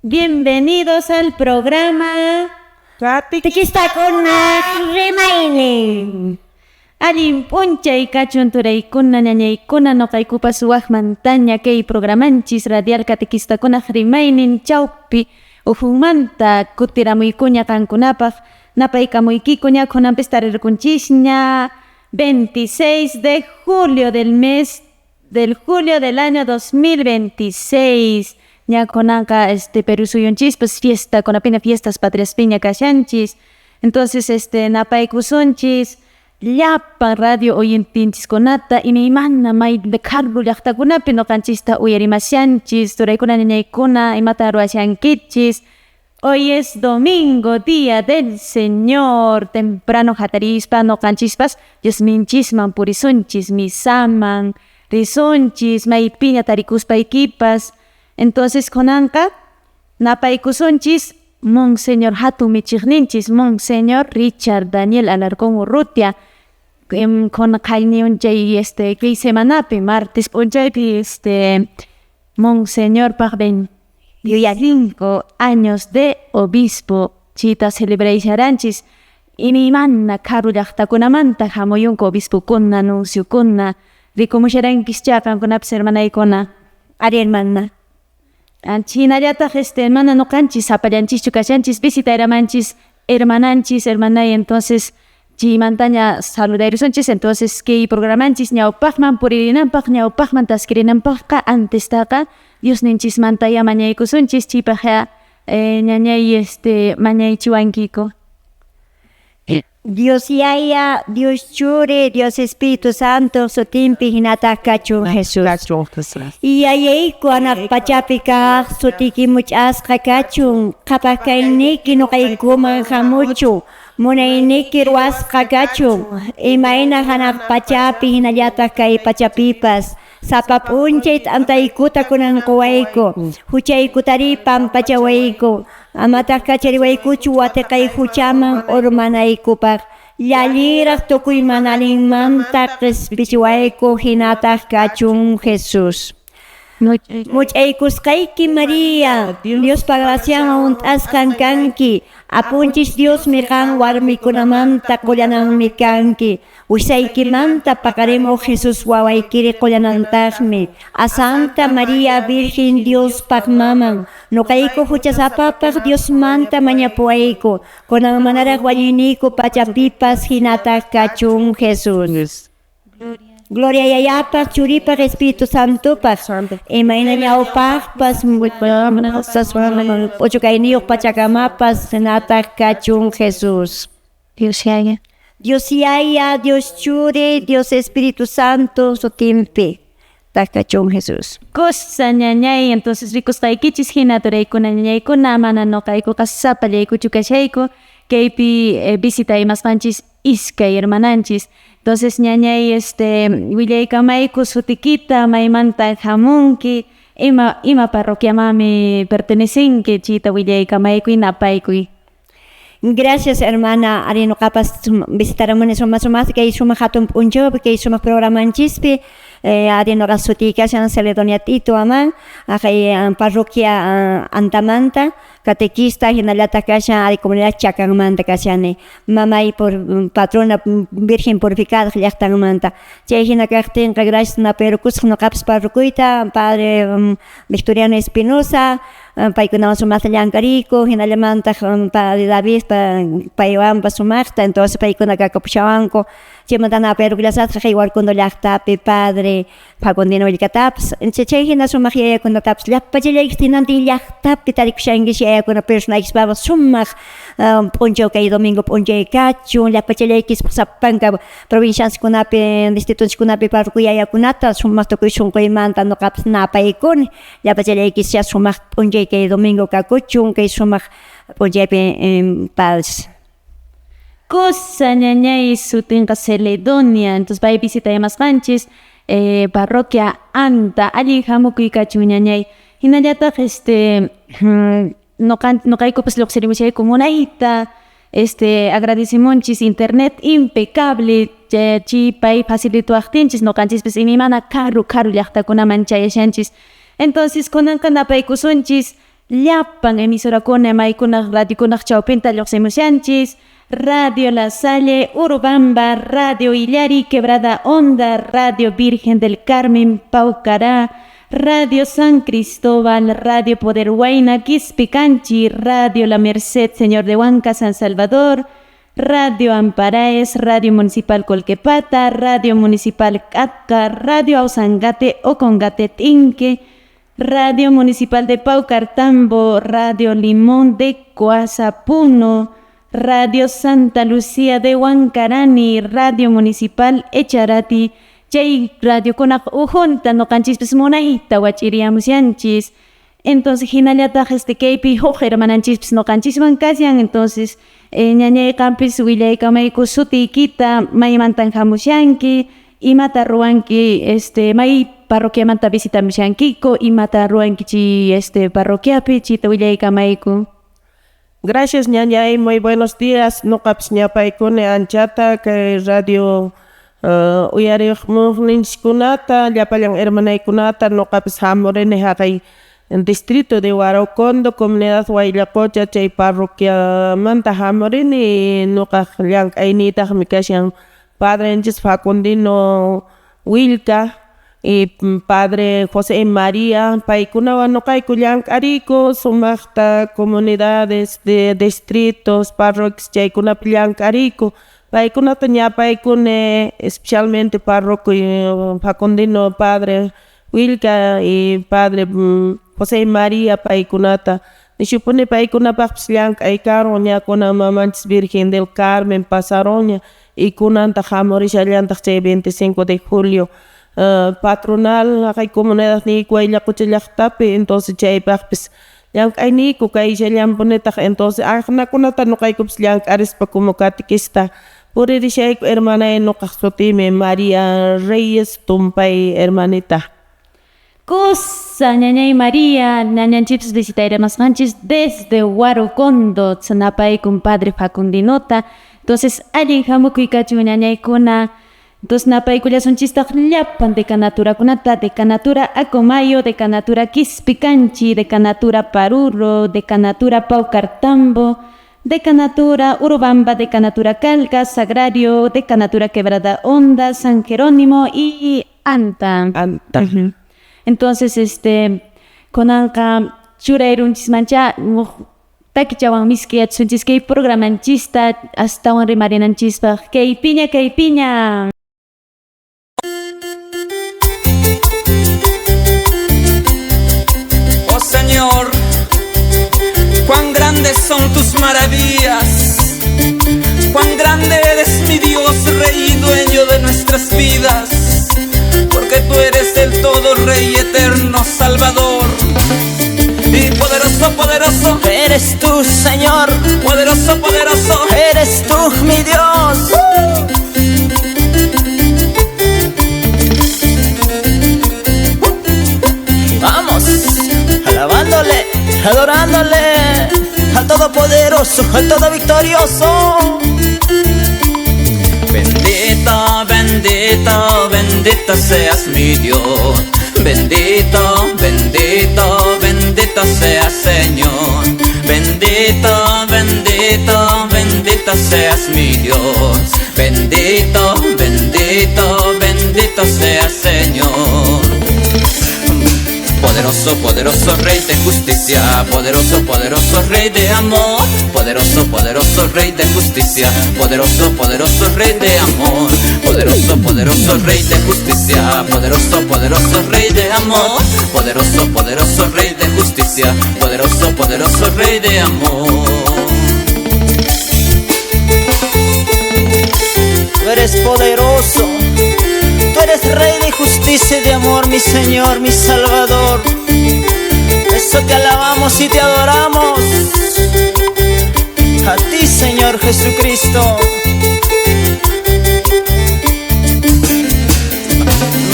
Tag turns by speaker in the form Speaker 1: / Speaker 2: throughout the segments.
Speaker 1: Bienvenidos al programa
Speaker 2: Tikistakuna Remaining.
Speaker 1: Allin p'unchay kachun turaykuna ñañaykuna noqaykupas suwaqmantaña kay programanchis radial Tikistakuna Remaining chawpi ufumanta kutiramuykuña kankunapaq napaykamuykikuña kunanpis tarirkunchishña 26 de julio del año 2026 ña kunanqa Perú suyunchis fiesta kunapina fiestas patrias piña kashanchis. Entonces napaykusunchis llapan radio oyintinchis imaymana mayde Carlo llaqtakunapi noqanchista uyarimashanchis turaykuna ñañaykuna imata ruwashankichis. Hoy es domingo, día del Señor, temprano hatarispa noqanchispas Diosminchisman purisunchis misaman risunchis maypiña tarikuspaykipas. Entonces kunanqa napaykusunchis Monseñor hatun michiqninchis Monseñor Richard Daniel Alarcón Urrutia con kayniunchay kay semanapi martes p'unchaypi Monseñor paq 25 años de obispo chita celebraysharanchis imaymana karu llaqtakunamanta hamuyunku obispokuna anunciokuna rikumusharankischá kankunapis hermanaykuna ari hermana. Chinallataq hermana noqanchis sapallanchis kashanchis visitayramanchis hermananchis hermanay. Entonces chimantaña saludayrusunchis. Entonces kay programanchis ñawpaqman puririnanpaq ñawpaqman taskirinanpaqqa antestaqa Diosninchismantaya mañaykusunchis chaypaqqa ñañay mañaychiwankiku.
Speaker 2: Dios Yaya, Dios Chure, Dios Espíritu Santo, sutimpi hinata kachun Jesús. Iyayayku anak pachapika sutiki much'asqa kachun qhapaqayniki nuqaykuman hamuchu munayniki ruwasqa kachun imayna hanaq pachapi hinallataq kay pachapipas sapa p'unchay t'antaykuta kunanquwayku huchaykutaripan pachawayku amataq kachariwaykuchu watiqay huchaman urmanaykupaq llalliraq tukuy manalinmanta q'ispichiwayku hinataq kachun Jesús. Much'aykusqayki María, Dios graciaman unt'asqan kanki, apunchis Dios miqan warmikunamanta qullanan kanki, wishaykimanta paqarimuq Jesús wawaykiri qullanantaqmi. A Santa María Virgen Dios paq maman, nuqayku huchasapapaq Diosmanta mañapuwayku, kunan manaraq walliyniku pachapipas hinataq kachun Jesús. Gloria yayapaq churipaq Espíritu Santopaq imayna ñawpaqpas uchukayniyuq pachakamapas hinataq kachun Jesús.
Speaker 1: Dios Yaya,
Speaker 2: Dios Yaya, Dios Chure, Dios Espíritu Santo sutimpi kachun Jesús.
Speaker 1: Kusa ñañay. Entonces rikusqaykichis hina turaykuna ñañaykuna mana noqaykuqa sapallaykuchu kashayku kaypi visitaymasqanchis iskay hermananchis. Entonces ñañay willaykamayku sutikita maymanta hamunki ima parroquiamami pertenecinki chita willaykamayku napaykuy.
Speaker 2: Gracias hermana ari nuqapas visitaramuni sumaq kay sumaq hatun p'unchawpi kay sumaq programanchispi ari nuqa sutikashan Celedonia Tito aman kay parroquia Antamanta catequista hinallataq kashan ari comunidad Chacanmanta kashani mamay por patrona Virgen Purificada llaqtanmanta chay hina kaqtinqa gracias napirukusqa nuqapas parroquita Padre Victoriano Espinosa paykunawan sumaqta llankariyku hinallamanta Padre David paywanpas sumaqta. Entonces paykuna kakapushawanku chaymanta napirukllasasqa kay warkundo llaqtapi Padre Facundino Willkatapas chay hina sumaq yayakunatapas llapachallayki hinantin llaqtapi tarikushankish yayakuna personaykispapas sumaq p'unchaw kay domingo p'unchay kachun llapachallayki sapanka provinciaskunapi distrituskunapi parroquia yayakunata sumaq tukuy sunquymanta nuqapas napaykuni llapachallaykish sumaq p'unchay kay domingo kakuchun kay sumaq p'unchaypi paz.
Speaker 1: Kusa ñañay sutinqa Celedonia. Entonces pay visitaymasqanchis parroquia Anta allin hamukuy kachun ñañay. Hinallataq noqaykupas lluqsirimushayku munayta agradecimunchis internet impecable chipay facilituwaqtinchis noqanchispis imimana karu llaqtakunaman chayashanchis. Entonces kunanqa napaykusunchis llapan emisorakuna maykunaq radiokunaq chawpinta lluqsimushanchis. Radio La Salle, Urubamba, Radio Illari, Quebrada Honda, Radio Virgen del Carmen, Paucará, Radio San Cristóbal, Radio Poder Huayna, Quispicanchi, Radio La Merced, Señor de Huanca, San Salvador, Radio Amparaes, Radio Municipal Colquepata, Radio Municipal Catca, Radio Ausangate, Ocongate Tinque, Radio Municipal de Paucartambo, Radio Limón de Coazapuno, Radio Santa Lucía de Huancarani, Radio Municipal Echarati, chay radio kunak ujunta no canchispis monahita huachiriamusyanchis. Entonces hinallataq kaypi huk hermananchispis no canchisman kasyan. Entonces ñañayqanpis willaykamayku sutiykita maymantan hamusyanki, imata ruwanki may parroquiamanta visitamusyankiku, imata ruwankichi parroquiapi chita willaykamayku.
Speaker 3: Gracias, ñañay, muy buenos días. Nuqapas ñapaykuni anchata kay radio uyariqmuqninchikkunata, llapallan hermanaykunata nuqapas hamurini haqay distrito de Huarocondo, comunidad Huayllacocha, chay parroquiamanta hamurini. Nuqaq llank'aynitaqmi kashan padrenchis Facundino Wilka y Padre José María, paykunawan nuqayku llank'ariyku sumaqta comunidades de distritos, parroquias chaykunapi llank'ariyku. Paykunata ñapaykuni especialmente parroquio Facundino Padre Wilka y Padre José María paykunata. Nishupuni paykunapaqpis llank'aykaron ñakuna mamanchis Virgen del Carmen pasaron y kunanta hamurishallantaq chay 25 de julio. Patronal hay comunidad ni Huayllacocha llaqtapi, entonces chaypaqpis llank'ayniku kayshallampunitaq. Entonces aqnakunata nuqaykupis llank'arispa como catequista puririshayku hermanay nuqaq sutimi María Reyes Tumpay hermanita.
Speaker 1: Cosa ñañay María, ñañanchipis visitayramasqanchis desde Huarocondo, tzanapaykum Padre Facundinota. Entonces allin hamukuykachu ñañaykuna. Entonces napaykullasunchistaq llapan decanaturakunata, Decanatura Acomayo, Decanatura Quispicanchi, Decanatura Paruro, Decanatura Paucartambo, Decanatura Urubamba, Decanatura Calca, Sagrario, Decanatura Quebrada Honda, San Jerónimo y Anta. Entonces konanqa churayrunchis takichawan miskiyachunchis kay programanchista astawan rimarinanchispaq kaypiña kaypiña.
Speaker 4: Oh Señor, cuán grandes son tus maravillas, cuán grande eres mi Dios, Rey y dueño de nuestras vidas, porque tú eres el todo Rey eterno Salvador. Y poderoso, poderoso eres tú, Señor. Poderoso, poderoso eres tú, mi Dios. Y vamos, alabándole, adorándole al Todopoderoso, al Todo Victorioso. Bendito, bendito, bendito seas mi Dios. Bendito, bendito, bendito seas Señor. Bendito, bendito, bendito seas mi Dios. Bendito, bendito, bendito seas Señor. Poderoso, poderoso Rey de justicia, poderoso, poderoso Rey de amor, poderoso, poderoso Rey de justicia, poderoso, poderoso Rey de amor, poderoso, poderoso Rey de justicia, poderoso, poderoso Rey de amor, poderoso, poderoso Rey de justicia, poderoso, poderoso Rey de amor. Tú eres poderoso. Tú eres Rey de justicia y de amor, mi Señor, mi Salvador. Eso te alabamos y te adoramos. A ti, Señor Jesucristo.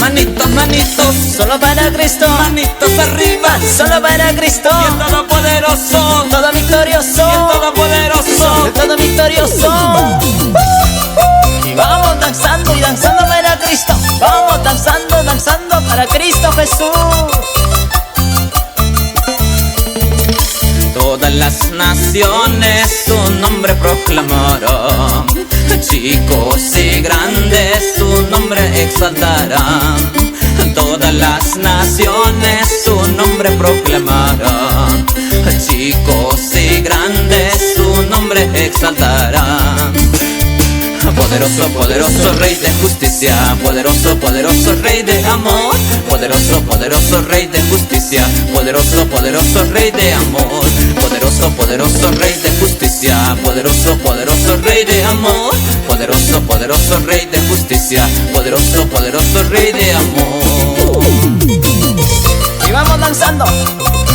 Speaker 4: Manitos, manitos, solo para Cristo. Manitos arriba, solo para Cristo. Y el Todopoderoso, todo victorioso. Y el Todopoderoso, el todo victorioso. Y vamos danzando y danzando para Cristo. Vamos danzando, danzando para Cristo Jesús. Todas las naciones su nombre proclamarán, chicos y grandes su nombre exaltarán. Todas las naciones su nombre proclamarán, chicos y grandes su nombre exaltarán. Poderoso, poderoso Rey de justicia, poderoso, poderoso Rey de amor, poderoso, poderoso Rey de justicia, poderoso, poderoso Rey de amor, poderoso, poderoso Rey de justicia, poderoso, poderoso Rey de amor, poderoso, poderoso Rey de justicia, poderoso, poderoso Rey de amor.
Speaker 5: Y vamos danzando,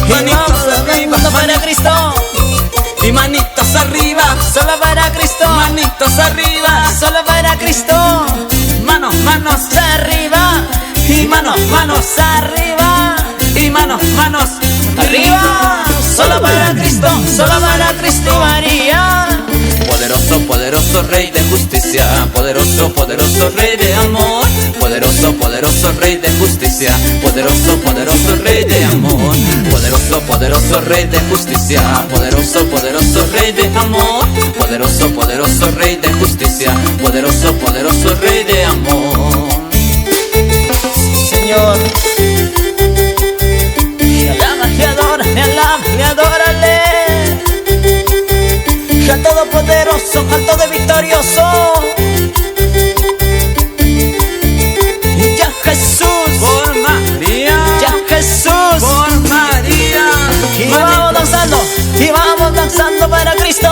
Speaker 4: Manitos arriba,
Speaker 5: para Cristo,
Speaker 4: y manitos arriba,
Speaker 5: solo para Cristo,
Speaker 4: manitos arriba,
Speaker 5: solo para Cristo,
Speaker 4: manos, manos
Speaker 5: arriba,
Speaker 4: y manos, manos
Speaker 5: arriba,
Speaker 4: y manos, manos
Speaker 5: arriba, solo para Cristo María.
Speaker 4: Poderoso, poderoso Rey de justicia, poderoso, poderoso Rey de amor, poderoso, poderoso Rey de justicia, poderoso, poderoso Rey de amor, poderoso, poderoso Rey de justicia, poderoso, poderoso Rey de amor, poderoso, poderoso Rey de justicia, poderoso, poderoso Rey de amor.
Speaker 5: Señor, le alaba, le adora, le alaba, le adórale. Al todopoderoso, al todo victorioso. Ya Jesús,
Speaker 4: Por María,
Speaker 5: ya Jesús.
Speaker 4: por María,
Speaker 5: Y vamos danzando para Cristo,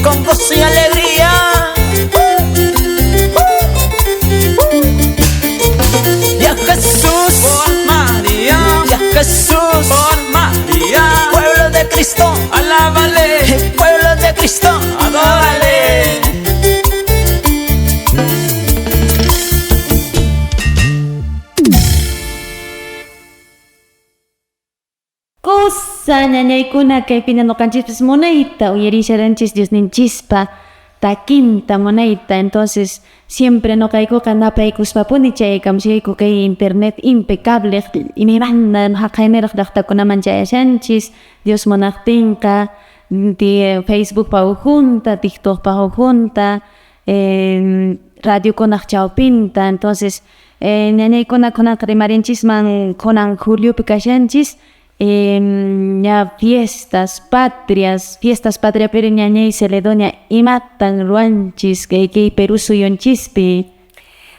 Speaker 5: con gozo y alegría. Ya Jesús,
Speaker 4: por María,
Speaker 5: ya Jesús.
Speaker 4: por María,
Speaker 5: Pueblo de Cristo,
Speaker 4: alábale,
Speaker 5: pueblo de Cristo,
Speaker 4: adórale.
Speaker 1: Cosa ñañaykuna kaypina ñuqanchikpis munayta uyarisharanchis Diosninchispa takinta munayta. Entonces siempre ñuqaykuqa napaykuspapuni chayaykamushayku kay internet impecable imimana haqayniraq llaqtakunaman chayashanchis Dios munaqtinqa Facebook pa ujunta, TikTok pa ujunta, radiokunaq chawpinta. Entonces ñañaykuna kunaqa rimarinchikman kunan juliopi kashanchis ya fiestas patrias pero ñañay Celedonia imatan ruanchis kay Perú suyunchispi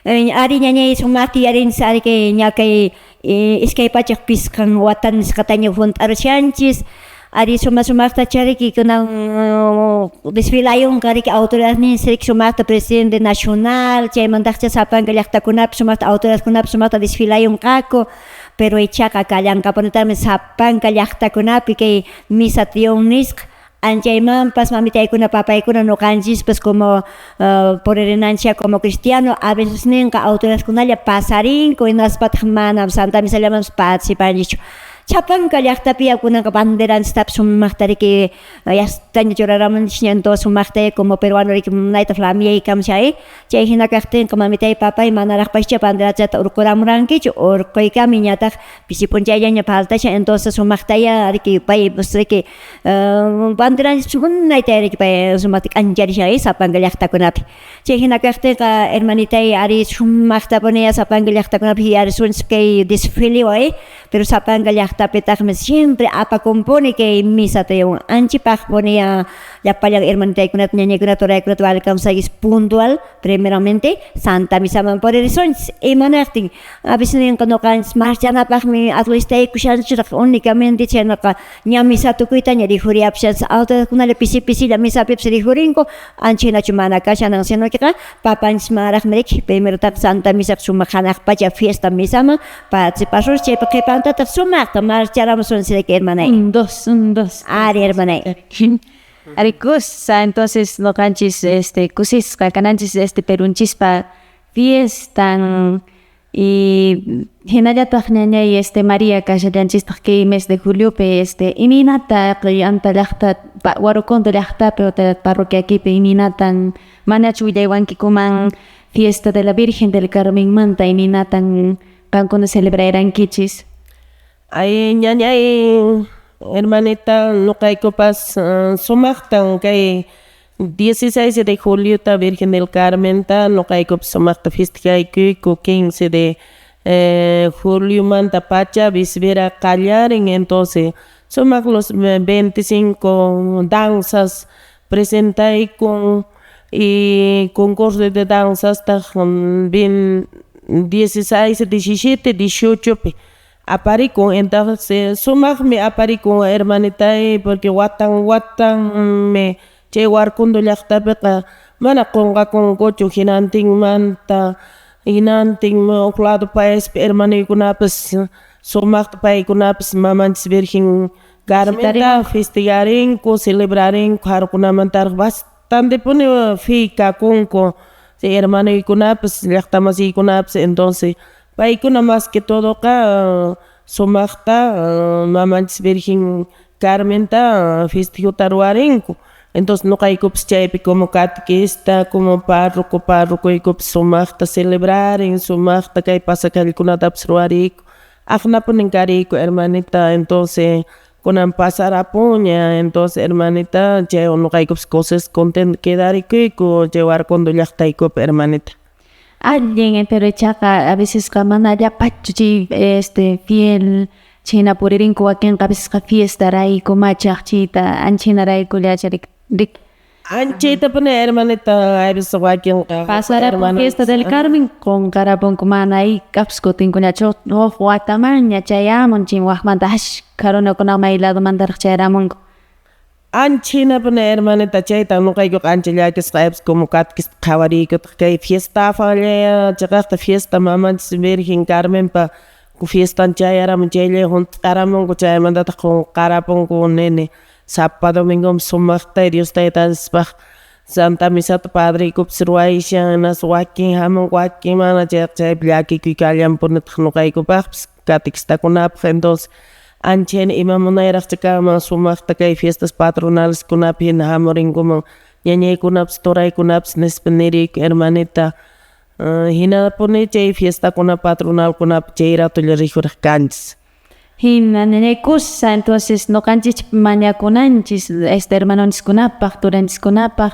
Speaker 2: Ari ñañay sumati arin sari que ñakay iskay pachak piskan watan skataño juntarchanchis ari sumasumaqta chariki kunan desfilayon kariki autoridad ni serik sumaqta presidente nacional chaymantaqcha sapanga llaqtakunapi sumaqta autoridadkunapi sumaqta desfilayon qaku pero ichaqa kallankapunatami sapanga llaqtakunapi kay misa tion nisqa anchaymanpas mamitaykuna papaykuna ñuqanchikpas como puririnanchik como cristiano a veces ninqa autoridadkunalla pasarinku hinaspataq mana Santa Misallamanpas participanchikchu chapanka llaqtapi kunanqa banderanchiktapi sumaqtariki yastaña churaramunchik entonces sumaqtay como peruano riki munayta flamiyaykamushay chay hina kaqtinqa mamitay papay manaraqpascha banderachata urquramurankichu urquykami ñataq pisipunchayllaña faltasha entonces sumaqtaya riki pay riki banderanchik munayta riki pay sumaqta k'ancharishay sapanka llaqtakunapi chay hina kaqtinqa hermanitay ari sumaqtapuni sapanka llaqtakunapi yarisunchik kay desfile way pero sapanka llaqtapitaqmi siempre apakumpuni kay misa tayon anchipaq ponía llapallan hermanitaykunata ñañaykunata uraykunata alcanzayis puntual primeramente Santa Misaman puririsonchis imanaqtin a veces ninqa ñuqanchis marchanapaqmi atwistaykushanchik únicamente chaynaqa ña misa tukuyta ña rijuriyapshanchis autoridadkunalla pisi pisilla misapipas rijurinku anchinachu mana kashanan sino que papanchis maraqmi riki primerotaq Santa Misa sumaq hanaqpacha fiesta misaman participashur chaypa qhipantata sumaqta marcharamusunchis riki hermanay
Speaker 1: dos
Speaker 2: ari hermanay
Speaker 1: Arikusa, entonces ñuqanchis kusisqa kananchis Perunchispa fiestan y hinallataq ñañay María kashallanchistaq kay mes de juliopi iminata anta llaqta Warukunta llaqtapi parroquiakipi iminatan manachu willaywankikuman fiesta de la Virgen del Carmen manta iminatan qankuna celebrarayrankichis
Speaker 3: Ay ñañay hermanita, nuqaykupas sumaqtan kay 16 de julio ta Virgen del Carmen ta nuqaykupas sumaqta festejayku 15 de julio manta pacha víspera qallarin, entonces sumaq los 25 danzas presentayku y concurso de danzas ta 16, 17, 18 pi apariku, entonces sumaqmi apariku hermanita porque watan me chay warkundo llaqtapiqa mana qunqakunkuchu hinantinmanta uk lado paispi hermanikunapas sumaqta paykunapas mamanchis Virgen Carmenta festejarinku, celebrarinku harkunamantaraq bastante puni fikakunku chay hermanikunapas llaqtamasiykunapas, entonces paykuna más que todo sumaqta mamanchis Virgen Carmenta festejuta ruwarinku. Entonces nuqaykupas chaypi como catequista, como parroquiykupas sumaqta celebraren, sumaqta kay pasacallkunatapas ruwariku, aqnapunin kariku hermanita, entonces kunan pasarapuña, entonces hermanita chay nuqaykupas cosas contento quedarikuyku chay warkundo llaqtaykupi hermanita.
Speaker 1: Alguien pero chaqa a veces mana llapachu chay fiel china puririnku wakinqa a veces fiesta rayku machaqchita anchina rayku llacharik
Speaker 3: Anchita pone hermanita, a veces wakinqa
Speaker 1: pasará por fiesta del Carmen con carapunku mana ahí kapskutinkunachu watamaña chayamun chin waqmanta hash karunakunaqa maylado mantaraq chayaramunku.
Speaker 3: Anchina pone hermanita chayta nuqaykuqa ancha llakisqa como catequista qhawarikuta kay fiesta fallaya chaqaqta fiesta mamanchis Virgen Carmenpa fiesta chayaramun chaylay junt'aramunku chaymantata qarapunku nene Sapa domingo sumaqta Dios taytaspaq Santa Misata Padrikupas ruwayshan nas wakin hamun wakin mana chaypi llakikuyka allampunitaq nuqaykupaqpas catequistakunapaq, entonces anchayna ima munayraqcha kama sumaqta kay fiestas patronales kunapi hina hamurinkuman ñañaykunapas turaykunapas nispa niriyku hermanita, hinapuni chay fiestakuna patronalkunapi chay ratulla rijuraq kanchis.
Speaker 1: Hina kusa, entonces no canchis mañakunanchis hermanonchikkunapaq turanchikkunapaq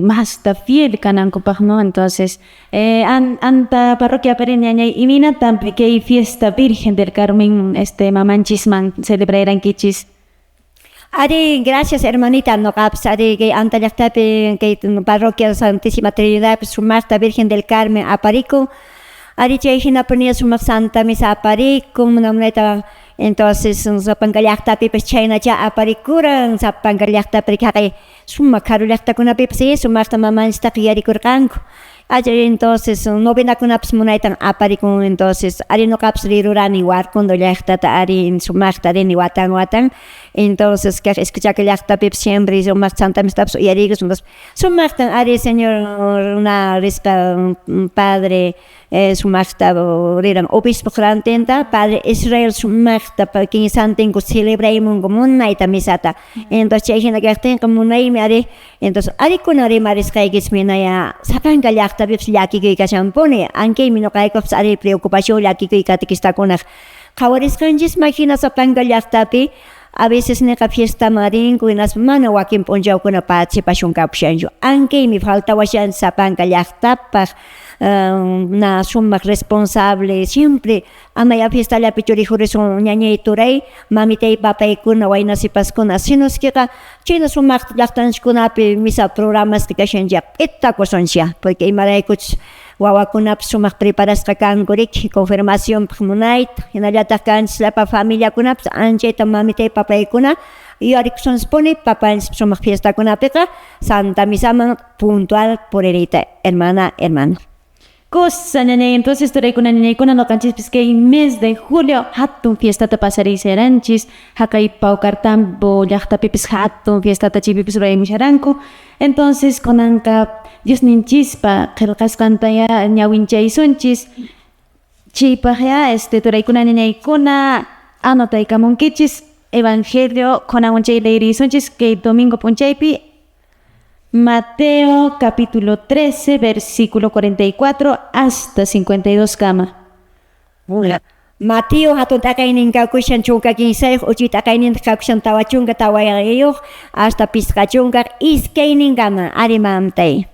Speaker 1: más ta fiel kanankupaq, ¿no? Entonces anta parroquia pereñañay iminatampi kay fiesta Virgen del Carmen mamanchisman celebrarayrankichis.
Speaker 2: Ari, gracias hermanita, no caps, ari que anta llaqtapi que parroquia Santísima Trinidad sumaqta Virgen del Carmen apariku. Ari chay hinapunilla sumaq Santa Misa apariku munamnayta, entonces sapanka llaqtapipas chaynacha aparikuran sapanka llaqtapi kaqay sumaq karu llaqtakunapipas sumaqta mamanchikta yarikurqanku. Allí entonces novinakunapas munaytan aparikun, entonces ari nuqapas rirurani warkundo llaqtata ari sumaqta rini watan, entonces kaq escuchaka llaqtapipas siempre sumaq Santa Mistapas uyarikus, sumaqtan ari Señor una risqa Padre sumaqta riran obispo grantenta Padre Israel sumaqta kin santinku celebraymunku munayta misata, entonces chay hina kaqtinqa munaymi ari, entonces arikuna rimarisqaykismi naya sapanka llaqtapipas llakikuykashanpuni ankaymi nuqaykupas ari preocupación llakikuy catequistakunaq qhawarisqanchisma hina sapanka llaqtapi a veces neka fiesta marinku inas mana wakin punchawkuna participashunkapishanchu ankaymi faltawashan sapanka llaqtapaq na sumaq responsable siempre amaya fiesta llapi churirijurisun ñañay turay mamitay papaykuna waynasipaskuna sinuskiqa chayna sumaq llaqtanchikkunapi misa programas kashanchik q'itakusunchik porque imaraykuchus wawakunapas sumaq preparasqa kankurik confirmacionpaq munayta hinallataq kanchislapa familiakunapas anchayta mamitay papaykuna yuyarikusunspuni papanchik sumaq fiestakunapiqa Santa Misaman puntual puririyta hermano.
Speaker 1: Cosa ñañay, entonces turaykuna ñañaykuna noqanchispis kay mes de julio hatun fiestata pasariysaranchis haqay Paucartambo llaqtapipis hatun fiestata chaypipis ruraymusharanku, entonces kunanqa Dios ninchispa qillqasqantaya ñawinchay-sunchis chaypaq turaykuna ñañaykuna anotaykamunkichis evangelio kunawan chay leyriysunchis kay domingo punchaypi Mateo capítulo 13 versículo 44 hasta 52 kama.
Speaker 2: Mateo hatun takaynin kakushan chunka kinsay uchi takaynin kakushan tawachunga tawayayuq hasta piskachunga iskaynin kama arimamtay.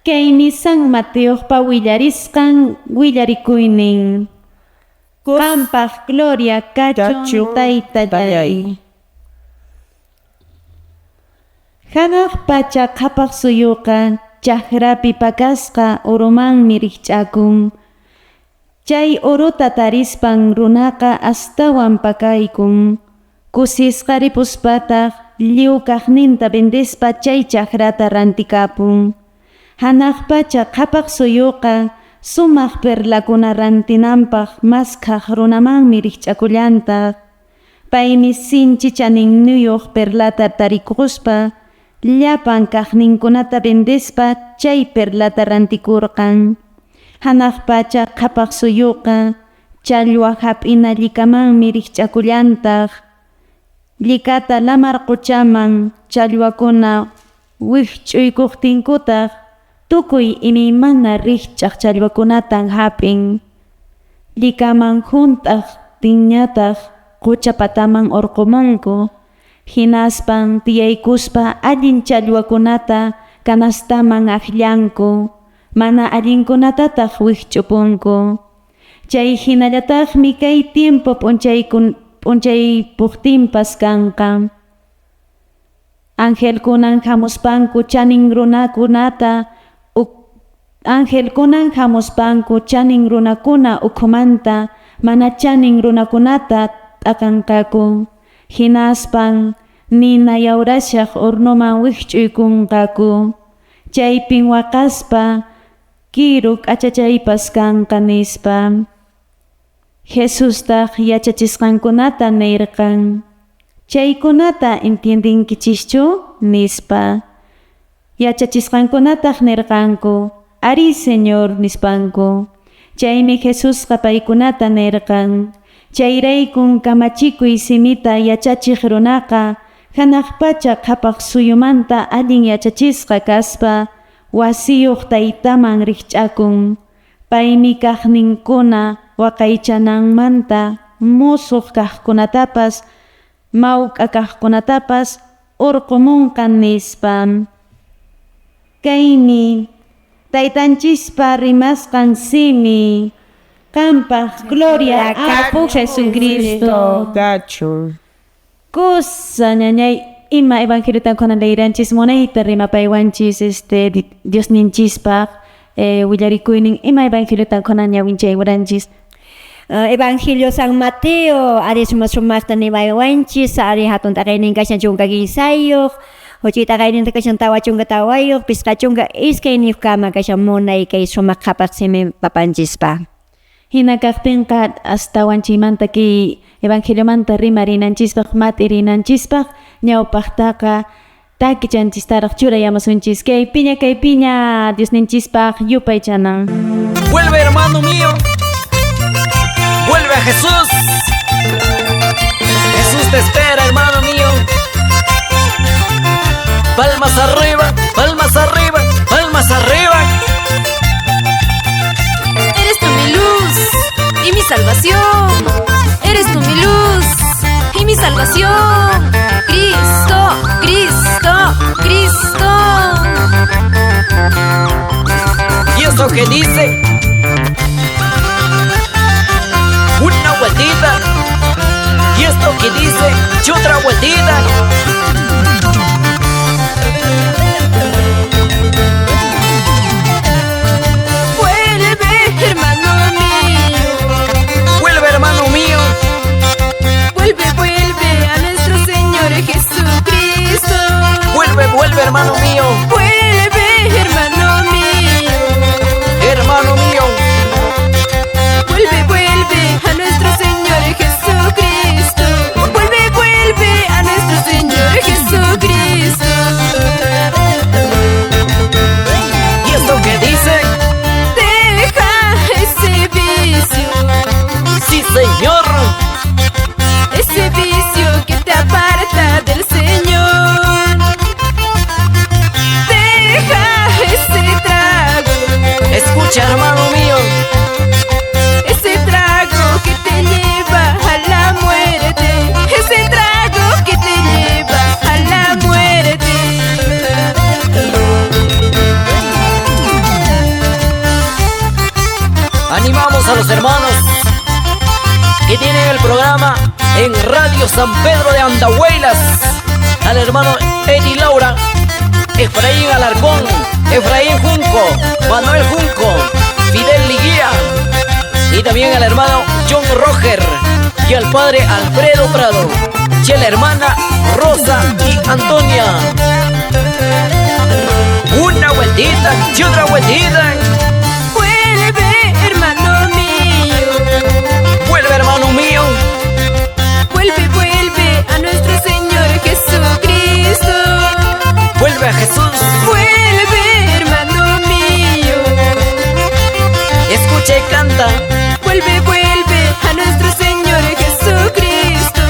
Speaker 1: Kaymi San Mateopa willarisqan willarikuynin. Qampaq Gloria kachun taytallay. Hanaq pacha qhapaq suyuqa chaqrapi pakasqa urumanmi rikch'akun. Chay uruta tarispan runaqa astawan pakaykun. Kusisqa ripuspataq lliw kaqninta bendispa chay chaqrata rantikapun. Hanaq pacha qhapaq suyuqa sumaq perlakuna rantinanpaq maskaq runamanmi rikch'akullantaq. Paymi sinchi chaninniyuq perlata tarikuspa llapan kaqninkunata bendispa chay perlata rantikurqan. Hanaq pacha qhapaq suyuqa challwa hap'ina llikamanmi rikch'akullantaq. Llikata lamar quchaman challwakuna wikch'uykuptinkutaq tukuy imaymana rikch'aq challwakunatan hap'in. Llikaman hunt'aq tinñataq qucha pataman urqumunku. Hinaspan tiyaykuspa allin challwakunata kanastaman aqllanku. Mana allinkunatataq wikch'upunku. Chay hinallataqmi kay tiempo p'unchay puqtinpas kanqa. Angelkunan hamuspanku chanin runakunata Angelkunan hamuspanku chanin runakuna ukhumanta mana chanin runakunata t'akanqaku. Hinaspan nina yawrashaq urnuman wikch'uykunqaku. Chaypin waqaspa kiru k'achachaypas kanqa nispa. Jesustaq yachachisqankunata nirqan. Chaykunata entiendinkichischu nispa. Yachachisqankunataq nirqanku. Ari Señor nispanku. Chaymi Jesusqa paykunata nirqan. Chayraykun kamachikuy simita yachachiq runaqa hanaq pacha qhapaq suyumanta allin yachachisqa kaspa wasiyuq taytaman rikch'akun. Paymi kaqninkuna waqaychananmanta musuq kaqkunatapas mawk'a kaqkunatapas urqumunqan nispa. Kaymi taytanchispa rimasqan simi. Qampaq Gloria apu Jesucristo.
Speaker 3: Kachun.
Speaker 1: Kusa ñañay ima evangeliotan kunan leiranchis monayta rimapaywanchis Dios ninchispaq willarikuynin ima evangeliotan kunan ñawinchay waranchis.
Speaker 2: Evangelio San Mateo ari sumasumaqta nimaywanchis ari hatun takaynin kashan chunka kisayuq huchi takaynin kashan tawa chunka tawayuq piska chunka iskayniq kama kashan munay kay sumaq qhapaq simi papanchispa.
Speaker 1: Hina kaqtinqa astawanchimanta ki Evangeliomanta rimarinanchispaq matirinanchispaq ñawpaqtaqa takichanchis churayamasunchis kay piña Dios ninchispaq yupay chanan.
Speaker 5: Vuelve, hermano mío. Vuelve a Jesús. Jesús te espera, hermano mío. Palmas arriba, palmas arriba, palmas arriba.
Speaker 6: Eres tú mi luz y mi salvación. Eres tú mi luz y mi salvación. Cristo, Cristo, Cristo.
Speaker 5: ¿Y eso qué dice? Una vueltita. ¿Y esto qué dice? Y otra vueltita.
Speaker 6: Vuelve, hermano mío.
Speaker 5: Vuelve, hermano mío.
Speaker 6: Vuelve, vuelve a nuestro Señor Jesucristo.
Speaker 5: Vuelve, vuelve, hermano mío.
Speaker 6: Vuelve, hermano mío.
Speaker 5: Hermano mío.
Speaker 6: Vuelve, vuelve a nuestro Señor Jesucristo. Vuelve, vuelve a nuestro Señor Jesucristo.
Speaker 5: ¿Y esto qué dice?
Speaker 6: Deja ese vicio.
Speaker 5: Sí, Señor.
Speaker 6: Ese vicio que te aparta del Señor.
Speaker 5: los hermanos que tienen el programa en Radio San Pedro de Andahuaylas, al hermano Eddie Laura, Efraín Alarcón, Efraín Junco, Manuel Junco, Fidel Liguía, y también al hermano John Roger y al padre Alfredo Prado, y a la hermana Rosa y Antonia. Una vueltita y otra vueltita.
Speaker 6: Vuelve, hermano mío.
Speaker 5: Vuelve, hermano mío.
Speaker 6: Vuelve, vuelve a nuestro Señor Jesucristo.
Speaker 5: Vuelve a Jesús.
Speaker 6: Vuelve, hermano mío.
Speaker 5: Escucha y canta.
Speaker 6: Vuelve, vuelve a nuestro Señor Jesucristo.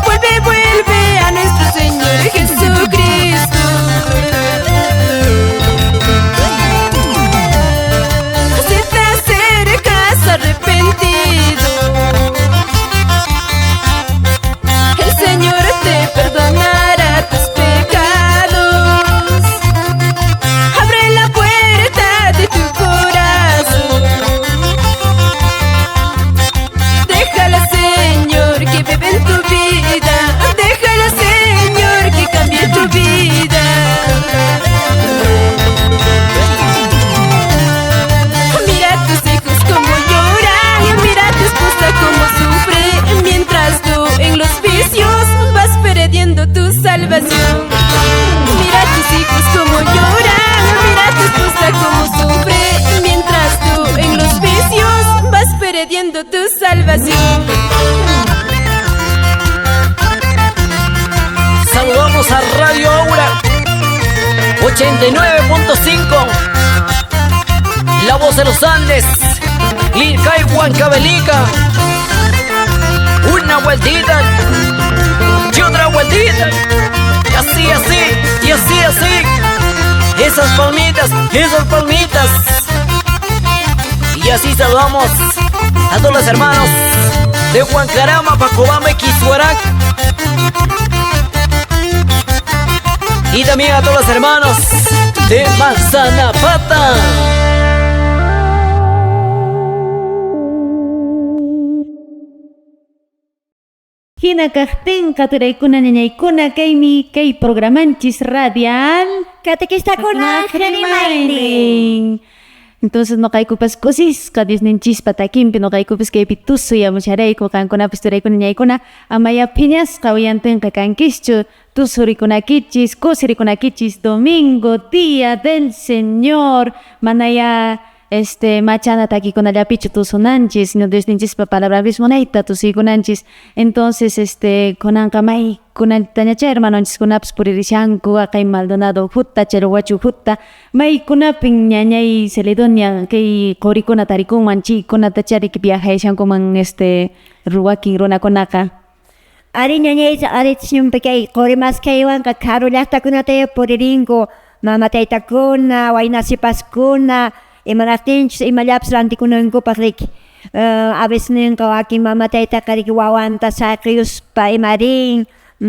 Speaker 6: Vuelve, vuelve a nuestro Señor Jesucristo. Si te acercas arrepentido, el Señor te perdonará tus pecados. Abre la puerta de tu corazón. Déjala, Señor, que vive en tu vida. Déjala, Señor, que cambie tu vida. Mira a tus hijos como lloran, mira a tu esposa como sufre, mientras tú en los vicios vas perdiendo tu salvación. Mira a tus hijos como lloran, mira a tu esposa como sufre, mientras tú en los vicios vas perdiendo tu salvación.
Speaker 5: Saludamos a Radio Aura 89.5, La Voz de los Andes, Lilcay, Huancavelica. Una vueltita y otra vueltita, y así, así, y así, así. Esas palmitas, esas palmitas. Y así saludamos a todos los hermanos de Huancarama, Pacobamba y Quisuarac. Y también a todos los hermanos de Manzanapata.
Speaker 1: Hina kajtenqa turaykuna ñañaykuna kaymi kay programanchis radial
Speaker 2: Catequistakuna rimaynin.
Speaker 1: Entonces noqaykupas kusisqa Diosninchispa takinpi noqaykupas kaypi tusuyamusharayku qankunapas turaykuna ñaykuna amaya phiñasqa uyantinqa kankischu tusurikunakichis kusirikunakichis domingo día del Señor manaya machana takikunallapichu tusunanchis sino Diosninchispa palabras munayta tusiykunanchis. Entonces kunanqa may kunantañacha hermanonchis kunapas puririshanku kay Maldonado hutta Cherowachu hutta maykunapin ñañay Celedonia kay qurikuna tarikunman chaykunata chariki viajayshankuman ruwakin runakunaqa.
Speaker 2: Ari ñañayta ari siempre kay qurimaskaywanqa karu llaqtakunata puririnku mama taytakuna waynasipaskuna imanaptinchis imallapas rantikunankupaq riki. A veces ninqa wakin mama taytaqa riki wawanta sacriuspa imarin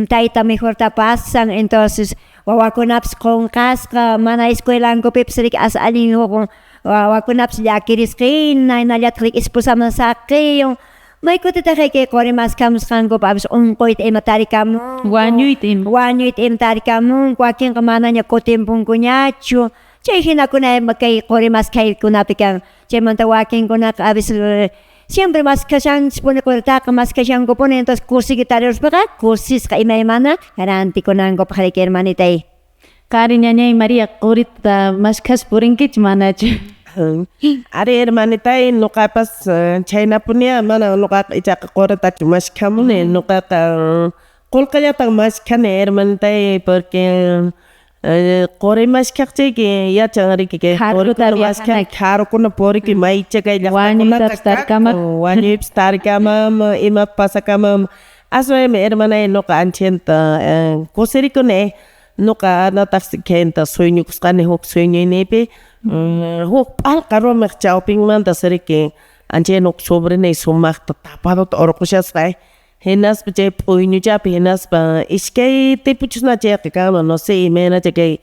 Speaker 2: tayta mejor tapasan, entonces wawakunapas qunqasqa mana escuelankupipas riki allin wawakunapas llakirisqina hinallataq riki esposaman saqiyun. Maykutita riki qurimaskamusqankupa a veces unquyta ima tarikamun
Speaker 1: Wañuyta
Speaker 2: ima tarikamun wakinqa manaña kutimpunkuñachu. Chay hinakuna kay qurimaskaykunapi kan chaymanta wakinkunaqa a veces siempre maskashanchis punukunataqa maskashankupuni, entonces kursiyta tariruspaqa kursisqa imaymana garantikunankupaq riki hermanitay.
Speaker 1: Kari ñañay María qurita maskas purinkichu manachu.
Speaker 3: Ari hermanitay nuqapas chaynapunia mana nuqaqa ichaqa quritachu mashkamuni nuqaqa qullqillatan mashkani hermanitay porque quri mashkaqchayki yachan riki que qurikuna mashkan karukuna puriki maycha kay llaqtakunaqa wañuypas tarkamam ima pasakamam aswaymi hermanay nuqa anchenta kusirikuni nuqa anataqsi kenta sueñukusqani huk sueñuynipi huk p'alqa rumiq chawpinmanta siriki anchay huk sobrinay sumaqta tapadota urqushasqa hinaspa chay p'uyñullapi hinaspa ishkay tipuchusna chayqa kanman no sé imena chay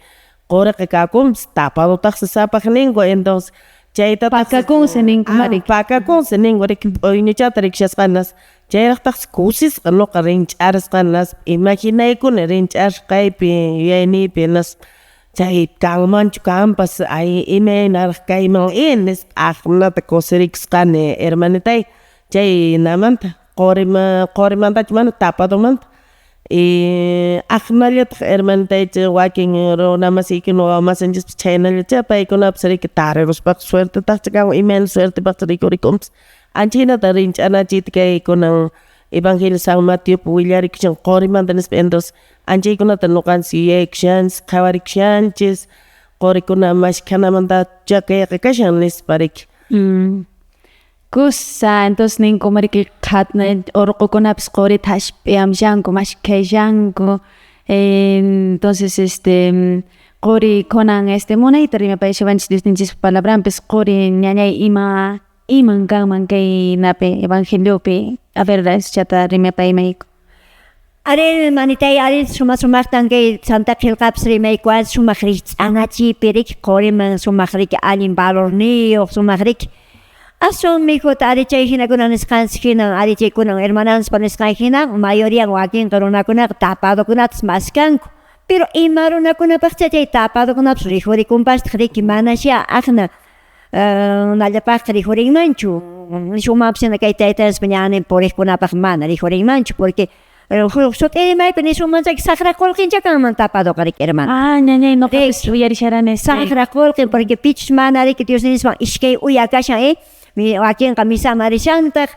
Speaker 3: quriqa kakunpas tapadotaqsi sapaq ninku entonces chayta
Speaker 1: Pakakunsi ninkumarik.
Speaker 3: pakakunsi ninkurik oynichata rikshasqanas chayraqtaqsi kusisqa nuqa rinch'arisqanas imaginaykuni rinch'arqaypi yuyaynipi nas chay kanmanchu kanpas ay imaynaraq kayman inis aqnata kusirikisqani hermanitay chay namanta qorimantachu mana tapadumanta aqnallataq hermanitaycha wakin runa masiykunawan wawasinchikpas chaynallacha paykunapas riki tariruspaq suertetaqcha kan imana suertepaqcha rikurikumpis anchaynata rinch'anachiyta kay kunan Evangelio San Mateo willarikishan qorimanta nispa entonces anchaykunata nuqanchik yuyaykushanchis qhawarikushanchis qorikuna mashkhanamanta chakayqa kashan nispariki.
Speaker 1: Kusa, entonces ninkumariki qhatna urqukunapas qurita hashp'iyamllanku mashkhayllanku entonces quri kunan munayta rimapayashawanchik Diosninchis palabranpis quri ñañay iman kanman kay napi evangeliopi a ver chata rimapaymayku.
Speaker 2: Ari manitay ari sumasumaqtan kay Santa Qhilqapas rimaykuan sumaq riqch'anachipirik quriman sumaq riki allin valorniyuq sumaq riki asun mijuta ari chay hinakuna nisqanchik hina ari chaykunan hermananspa nisqan hina mayoría wakinqa runakunaqa tapadokunatas mas kanku pero ima runakunapaqcha chay tapadokunapas rijurikunpastaq riki manasha aqna nallapaqqa rijurinmanchu nishunmanpas hina kay taytayspa ñanin puriqkunapaq mana rijurinmanchu porque sutimaypi nishunmanchaki saqra qullqincha kanman tapadoqa riki hermana.
Speaker 1: Ñañay nuqapis uyarisharani
Speaker 2: saqra qullqin porque pichus mana riki Diosnispan ishkay uya kashan wakinqa misama rishantaq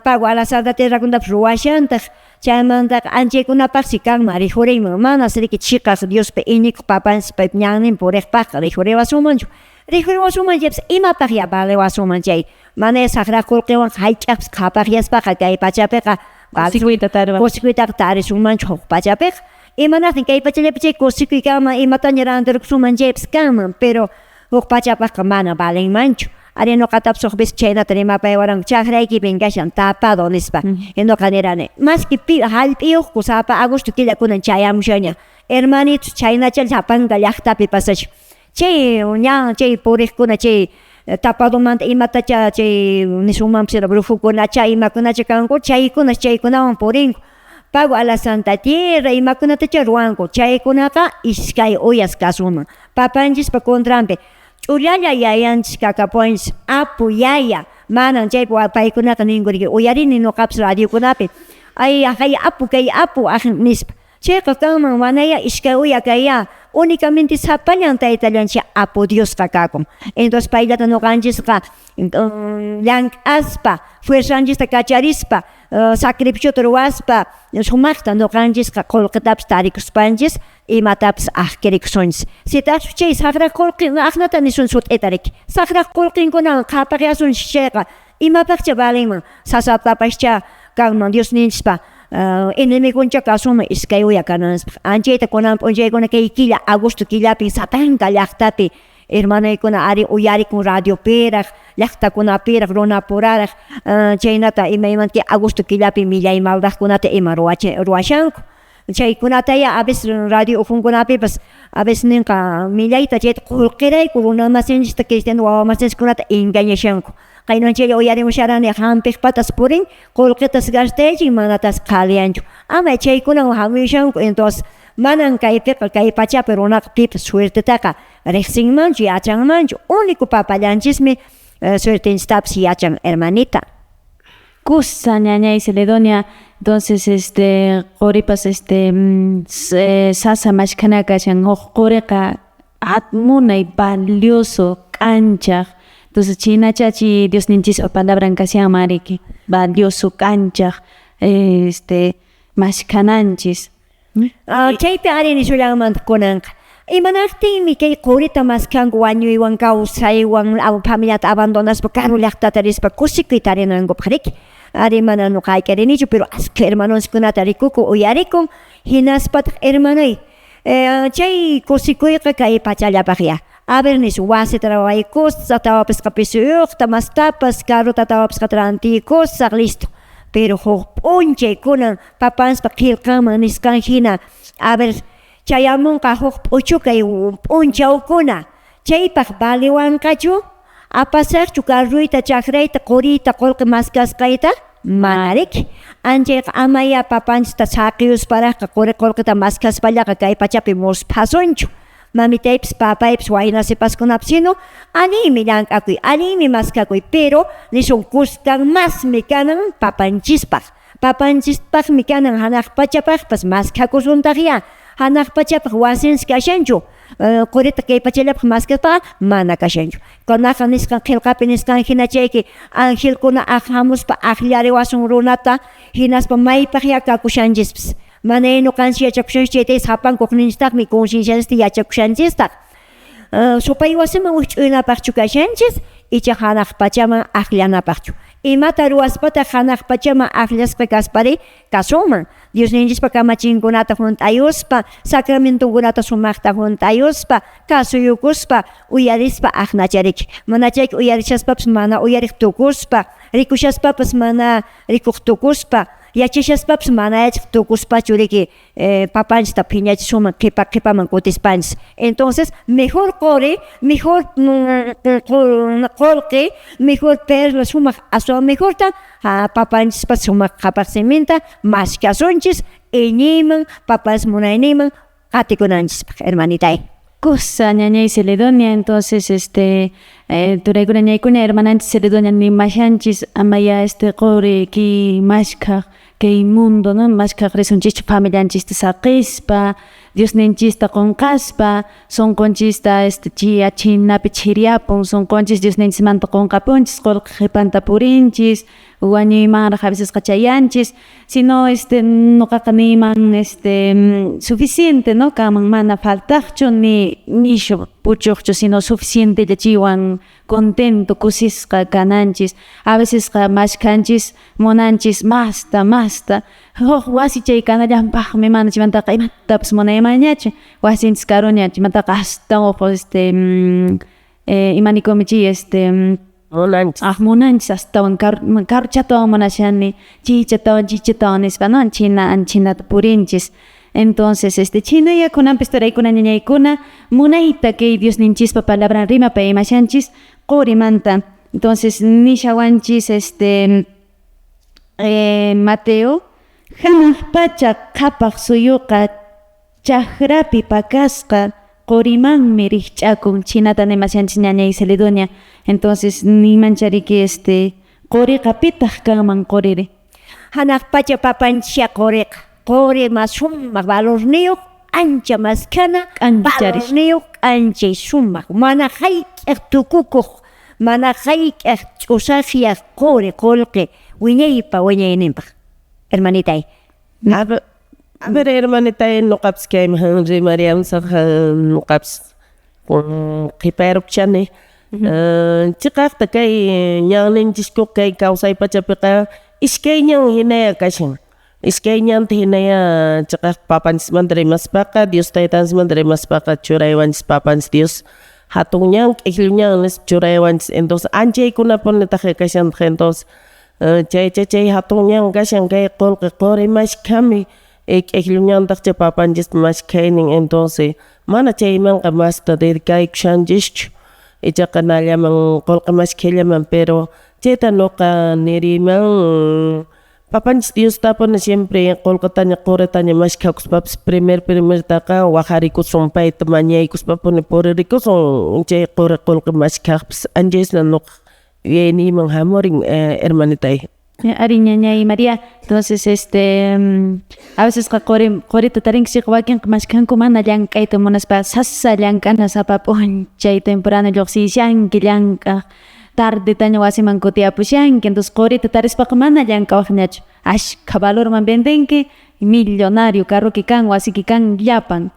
Speaker 2: pago alasada terrakunatapas ruwashantaq chaymantaqa anchaykunapaqsi kanman rijurinman manas riki chiqaq Diospa iñikuq papanspa ñannin puriqpaqqa rijuriwasumanchu rijuriwasumanchaypis imapaq ya valiwasuman chay mana saqra qullqiwan haych'aqpis qhapaqyaspaqa kay pachapiqa kusikuytaqa tarisunmanchu huk pachapiqa imanaqtin kay pachallapi chay kusikuy kanman imataña rantirikusumanchaypis kanman pero huk pachapaqqa mana valenmanchu ari nuqatapas huk vez chaynata rimapaywaranku chaqraykipin kashan tapado nispa nuqa nirani maski hallp'iyuq kusapa agosto killakunan chayamushaña hermanitos chaynachal hapanqa llaqtapi pasash chay ña chay puriqkuna chay tapadumanta imatacha chay nishunmanpas brujukunacha imakunacha kanku chaykunawan purinku pago a la Santa Tierra imakunatacha ruwanku chaykunaqa ishkay uyas kasuman papanchispa contranpi ch'ullalla yayanchis kakapuanchis apu yaya manan chaypi paykunaqa ninkuriki uyarini nuqapas radiokunapi ay apu kay apu nispa chayqa kanman manaya ishkay uya kaya únicamente sapallan taytallanchik apu Diosqa kakun entonces paylata nuqanchisqa llank'aspa fuerzanchista kacharispa sacrificiota ruwaspa sumaqta nuqanchisqa qullqitapas tarikuspanchis imatapas aqkirikusunchis sitachu chay saqra qullqin aqnata nisun sut'ita riki saqra qullqinkunawan qhapaqyasunchis chayqa imapaqcha valenman sasapapascha kanman Diosninchispa enemiguncha kasuman iskay uya kananspa anchayta kunan p'unchaykuna kay killa agosto killapi sapanka llaqtapi hermanaykuna ari uyarikun radiopiraq llaqtakunapiraq runapuraraq chaynata imaymanki agosto killapi millay maldaqkunata ima ruwashanku chaykunataya a veces radio ufunkunapipas a veces ninqa millayta chayta qullqirayku runamasinchista cristiano wawamasinchikkunata engañashanku qaynon chay uyarimusharani hampiq patas purin qullqitas gastaychik manatas qhaliyanchu ama chaykunawan hamishanku entonces manan kaypiqa kay pachapi runaqa pipas suertetaqa riqsinmanchu yachanmanchu único papallanchismi suertenchitapas yachan hermanita.
Speaker 1: Kusa ñañay Celedonia entonces quripas sasa mashkhana kashan quriqa atmunay valioso k'anchaq entonces chinachachi Diosninchis palabran kashan mariki valioso k'anchaq mashkhananchis
Speaker 2: chaypi ari nishullanmanta kunanqa imanaqtinmi kay qurita maskanku wañuywan kawsaywan familiata abandonaspa karu llaqtata rispa kusikuyta rinankupak riki ari mana nuqa aykarinichu pero ashka hermanoskunata rikuku uyarikun hinaspataq hermanay chay kusikuyqa kay pachallapaqya a ver nish wasita rawaykusaq tawapisqa pisuyuqta mastapas karuta tawapisqa rantikusaq listo pero huk p'unchay kunan papanspa qillqanman nisqan hina a ver chayamunqa huk p'uchu kay p'unchawkuna chaypaq valiwanqachu apasaq chukarruyta chakrayta quriyta qullqi maskasqayta manariki anchayqa amaya papanchista saqiyusparaqqa quri qullqita maskaspallaqa kay pachapi muspasunchu mamitaypis papaypis waynasipaskunapas sino alimi llank'akuy alimi maskakuy pero nisun kusqan masmi kanan papanchispaqmi kanan hanaq pachapaqpas maskakusuntaqya hanaq pachapaq wasinsi kashanchu qurita kay pachallapaq maskaspaqa mana kashanchu kunaqa nisqan qillqapi nisqan hina chayki angelkuna hamuspa aqllariwasun runata hinaspa maypaq yakakushanchikpis mana ñuqanchik yachakushanchik chayta sapankuqninchikmi concienciasta yachakushanchikta supay wasiman wich'uynapaqchu kashanchik icha hanaq pachaman aqllanapaqchu imata ruwaspata hanaq pachaman aqllasqa kaspari kasunman Diosninchikpa kamachinkunata hunt'ayuspa sacramentokunata sumaqta hunt'ayuspa kasuyukuspa uyarispa aqnachariki mana chayka uyarishaspapas mana uyariq tukuspa rikushaspapas mana rikuq tukuspa yachashaspapas mana yachaq tukuspachu riki papanchista phiñachish sumak qipaman kutispanchis entonces mejor quri mejor qullqi mejor perla sumak aswa mejorta papanchispa sumak qhapaq siminta maskasunchis iñiyman papas munayninman qatikunanchispaq hermanitay
Speaker 1: Cosa ñañay Celedonia, entonces turaykuna ñaykuna hermananchis Celedonia nimashanchis amaya quri ki mashkaq kay mundo no mashkaq risunchis familianchista saqispa Diosninchista qunqaspa sunqunchista chiya chinapi chiriapun sunqunchis Diosninchismanta qunqapunchis qullqi qhipanta purinchis wañuymanraq a veces qachayanchis sino nuqaqa niyman suficiente no kaman mana faltaqchu ni nishu puchuqchu sino suficiente chiwan contento kusisqa kananchis a veces mashkanchis munanchis masta huk wasi chay kanallanpaqmi mana chaymantaqa imatapas munaymañachu wasinchis karuña chaymantaqa hasta imanikumi chay munanchis astawan karu chatawan munashani chichatawan nispa no chinata purinchis entonces china yakunampis turaykuna ñañaykuna munayta kay Diosninchispa palabran rimapa imashanchis qurimanta entonces nishawanchis Mateo hanaq pacha qhapaq suyuqa chaqrapi pakasqa qurimanmi rikch'akun chinata nimashanchis ñañay Celedonia entonces nimanchariki quriqa pitaq kanman quriri
Speaker 2: hanaq pacha papanchik quri mas sumaq valorniyuq ancha mas kana valorniyuq ancha sumaq mana hayk'aq tukukuq mana hayk'aq ch'usaqyaq quri qullqi wiñaypa wiñayninpaq hermanitay
Speaker 3: a ver hermanitay nuqapas kayman rimaryamsaq nuqapas qhiparuqchani chiqaqta kay ñanninchikku kay kawsay pachapiqa iskay ñan hinaya kashan iskay ñanta hinaya chiqaq papanchismanta rimaspaqa Dios taytanchikmanta rimaspaqa churaywanchis papanchis Dios hatun ñan q'iklu ñan nispa churaywanchis entonces anchaykunapunitaqa kashantaqa entonces chay hatun ñan kashan kay qullqi quri mashkhami q'iklu ñantaqcha papanchispa mashkhaynin entonces mana chaymanqa masta dedicaykushanchikchu ichaqa nallaman qullqi mashkhallaman pero chayta nuqa niriman papanchis Diostapuna siempre qullqitaña quritaña mashkhakuspapas primertaqa waqharikusun payta mañaykuspapuni puririkusun chay qullqi mashkhaqpas anchayshina nuqa yayniman hamurin hermanitay
Speaker 1: Ari ñañay María entonces a veces qurita tarinchik wakinqa mashkhanku mana llank'ayta munaspa sasa llank'ana sapapun chay temporada lluqsishanki llank'aq tardetaña wasiman kutiyapushanki entonces qurita tarispaqa mana llank'awaqñachu ashkha valorman vendenki millonario carruki kan wasiki kan llapan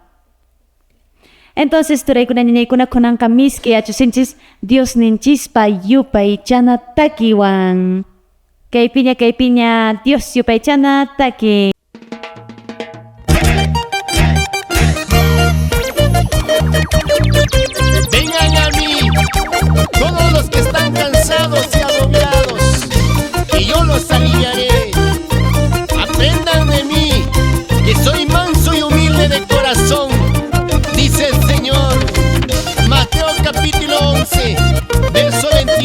Speaker 1: entonces turaykuna ñañaykuna kunanqa misk'i yachusinchis Diosninchispa yupay chana takiwan kaypiña Dios yupay chana taki
Speaker 7: vengan a mí todos los que están cansados y agobiados y yo los aliviaré aprendan de mí que soy manso y humilde de corazón dice el Señor Mateo capítulo 11 verso 21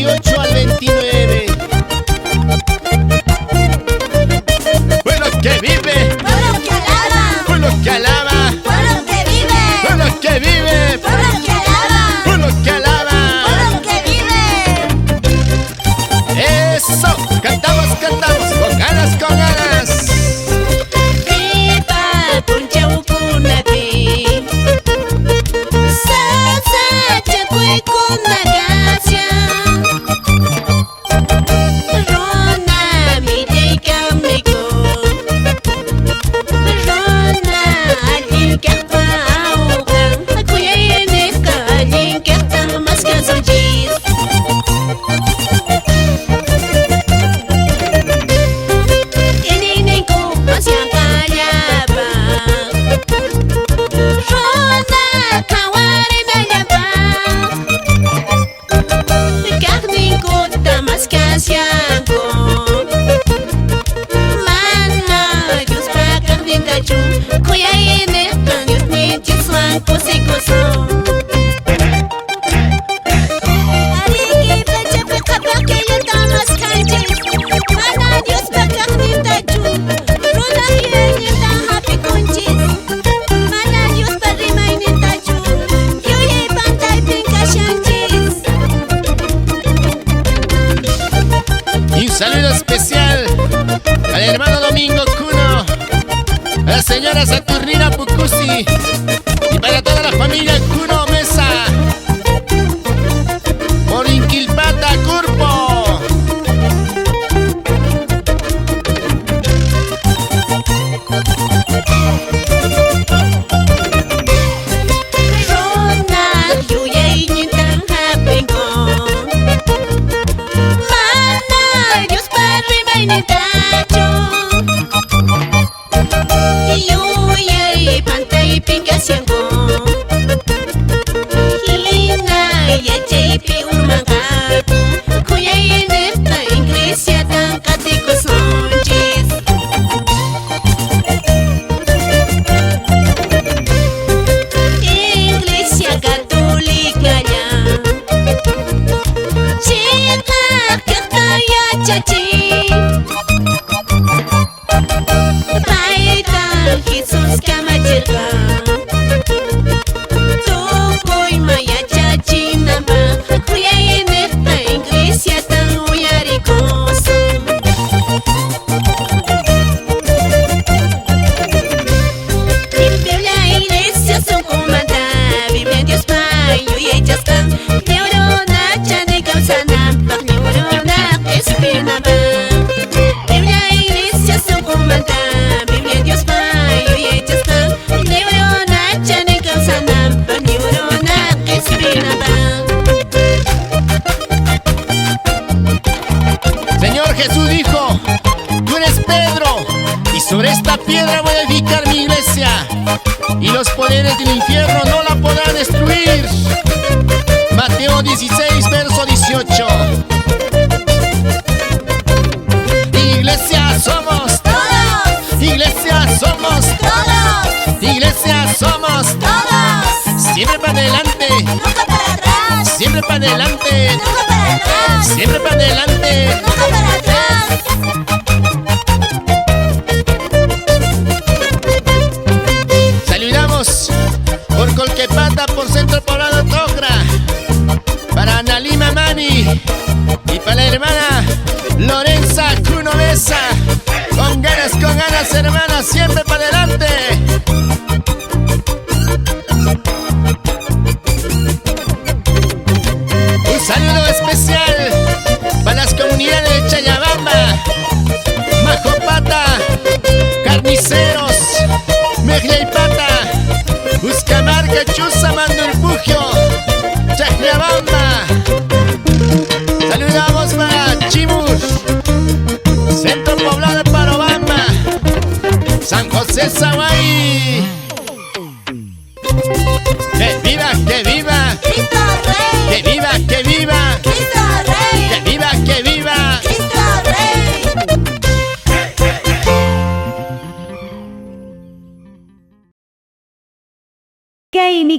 Speaker 7: la señora Saturnina Pucusi y para toda la familia Cuno Mesa, por Inquilpata Curpo. Señor Jesús dijo: tú eres Pedro, y sobre esta piedra voy a edificar mi iglesia, y los poderes del infierno no la podrán destruir. Mateo 16, verso 18. Iglesia somos todos. Iglesia somos todos. Iglesia somos todos. Siempre para adelante, nunca para atrás. Siempre para adelante, nunca para atrás. Siempre para adelante, nunca para atrás. Saludamos por Colquepata, por Centro Poblado Tocra, para Analima Mani y para la hermana Lorenza Cunovesa. Con ganas, hermana, siempre para adelante. Un saludo especial para las comunidades de Chayabamba, Majopata, Carniceros, Mejlaypata, Uscamarca, Chuza, Mandurpugio, Chayabamba. Saludamos para Chimur, Centro Poblado de Parobamba, San José Zaguay. ¡Que viva, que viva! ¡Cristo Rey! ¡Que viva, que viva! ¡Cristo Rey! ¡Que viva, que viva! ¡Cristo Rey!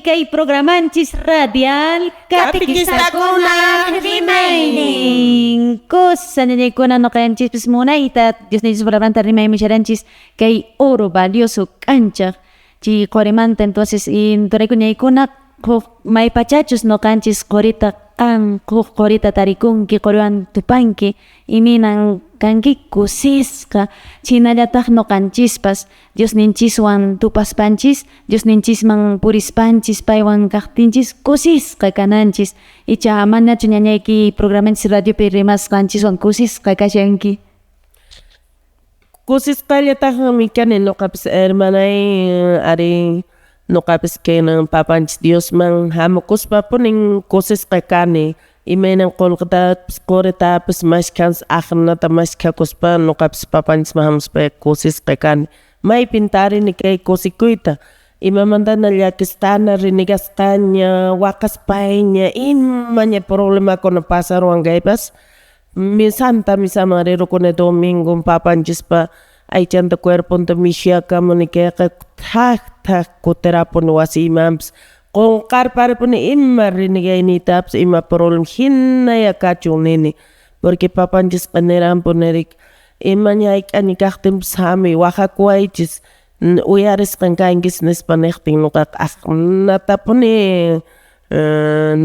Speaker 1: Kay programanchis radial Katikistakuna remaining cosa nilaykuna noqanchis munayta Dios nichis bravanta rimaymi charanchis kay oro valioso kanchaq chi qorimanta entonces turaykunaykuna may pachachus noqanchis qorita kan qorita tarikunki qoriwan tupanki iminan kanki kusisqa chinallataq noqanchispas Dios ninchiswan tupaspanchis Dios ninchisman purispanchis paywan kaqtinchis kusisqa kananchis icha manachu ñañayki programanchis radiopi rimasqanchiswan kusisqa kashanki.
Speaker 3: Kusisqallataqmi kani noqapis hermanay ari noqapis kenan papanchis Diosman hamukuspapunin kusisqa kani imaynan qolqatapis qoritapis mashkhans aqnata mashkhakuspa noqapis papanchisman hamuspa kusisqa kani maypin tarini kay kusikuyta imamantana llakistana rinigasqaña waqaspayña imaña problemakuna pasaruwankaypas misanta misamarerukuna domingo papanchispa aychanta cuerponta mishiakamuni kayqa thaq kutirapuni wasi imampis qonqarparipuni ima rinigaynitapas ima problem hinaya kachun nini porque papanchisqa niranpunerik imaña ayk'ani kaqtinpis hami wajakuaychis uyarisqan kankis nispa niqtin nuqaqa aqnatapuni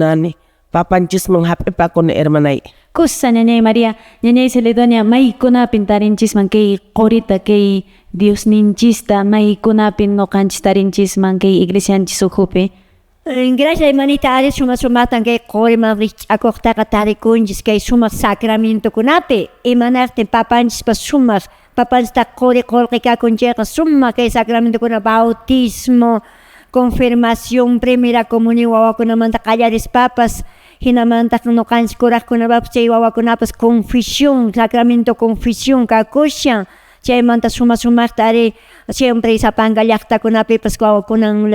Speaker 3: nani papanchisman hap'ipakuni hermanay.
Speaker 1: Kusa ñañay María, ñañay Celedonia maykuna pintarinchis man kay qorita kay Dios ninchista maykunapi noqanchis tarinchisman kay iglesianchis uhupi.
Speaker 2: Gracias hermanita Ari sumatan kay qoriman riqch'akuqtaqa tarikunchis kay sumaq sacramentokunapi imanaqtin papanchis sumaq papanchista qori qullqikakunchayqa sumaq kay sacramentokuna bautismo, confirmación, primera comunión wawakunamanta qallarispapas hinamanta nuqanchis kuraqkunapapas chay wawakunapas confesión, sacramento confesión kakushan chaymanta sumaqta ari siempre sapanga llaqtakunapipas wawakunan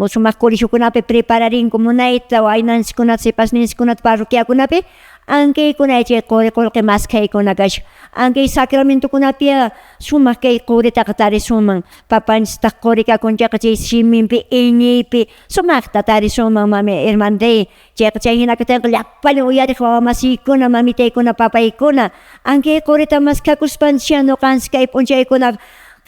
Speaker 2: sumaq colegiokunapi prepararinku munayta waynanchikkunata sipasninchikkunata parroquiakunapi ankaykuna chay quri qullqi maskaykuna kash ankay sacramentokunapi sumaq kay quritaqa tarisuman papanchista qurikakunchayqa chay siminpi iñiypi sumaqta tarisuman mami hermanday chayqa chay hinakatinqa llapallan uyariq wawa masiykuna mamitaykuna papaykuna ankay qurita maskakuspanchik nuqanchis kay p'unchaykuna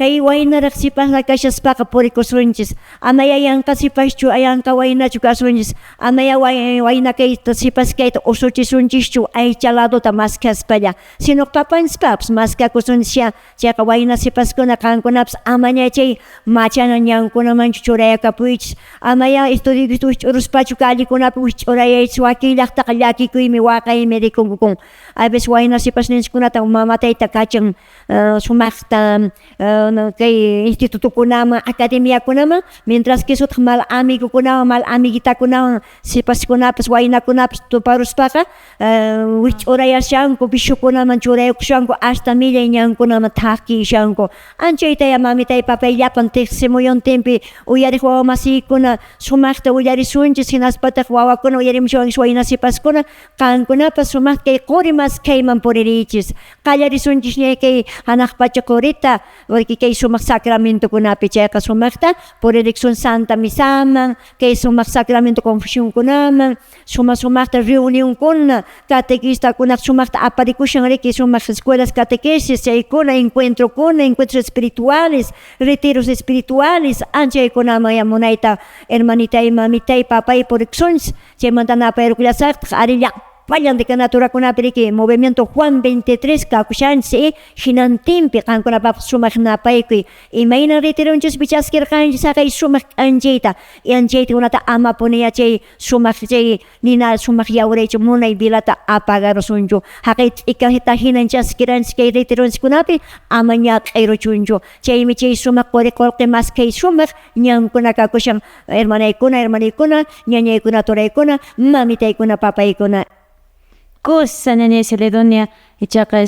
Speaker 2: kay waynaraq sipasqa kashaspaqa purikusunchis ama yayanqa sipaschu ayanqa waynachu kasunchis ama ya wayna kayta sipas kayta usuchisunchishchu aycha ladota maskaspalla sino papanchispapas maskakusunchis chayqa wayna sipaskuna qankunapas amaña chay machana ñankunamanchu churayakapuychis ama ya estudios ch'uruspachu kallikunapi ch'urayaychis wakin llaqtaqa llakikuymi waqaymi rikunkun a veces wayna sipasninchikkunata mamatayta kachan sumaqta kay institutokunaman academiakunaman mientras que sutaq mal amigukunawan mal amiguitakunawan sipaskunapas waynakunapas tuparuspaqa wich'urayashanku bishukunaman churayakushanku hasta millay ñankunaman thakishanku anchayta mamitay papay llapan tiqsimuyuntinpi uyariq wawa masiykuna sumaqta uyarisunchis hinaspataq wawakuna uyarimushawanchis wayna sipaskuna qankunapas sumaqta kay quri maskayman puririchis qallarisunchis ña kay hanaq pacha qurita porque kay sumaq sacramentokunapi chayqa sumaqta puririksun Santa Misaman kay sumaq sacramento confesionkunaman sumaqta reunionkuna catequistakunaq sumaqta aparikushan riki sumaq escuelas catequesis chaykuna encuentros espirituales retiros espirituales anchaykunaman munayta hermanitay mamitay papay puriksunchis chaymanta napayrukullasaqtaq ari vayan de canaturakunapi riki movimiento Juan 23 kakushanchis hinantinpi qankunapapas sumaq napaykuy imayna retironchis bichaskirqanchis kay sumaq anchayta kunata ama punia chay sumaq chay nina sumaq yawraychu munay vilata apagarusunchu haqay t'ikajita hinanchaskiranchis kay retironchikunapi ama ña q'ayruchunchu chaymi chay sumaq quri qullqi mas kay sumaq ñankuna kakushan hermanaykuna ñañaykuna turaykuna mamitaykuna papaykuna
Speaker 1: Cosa ñañay Celedonia ichaqa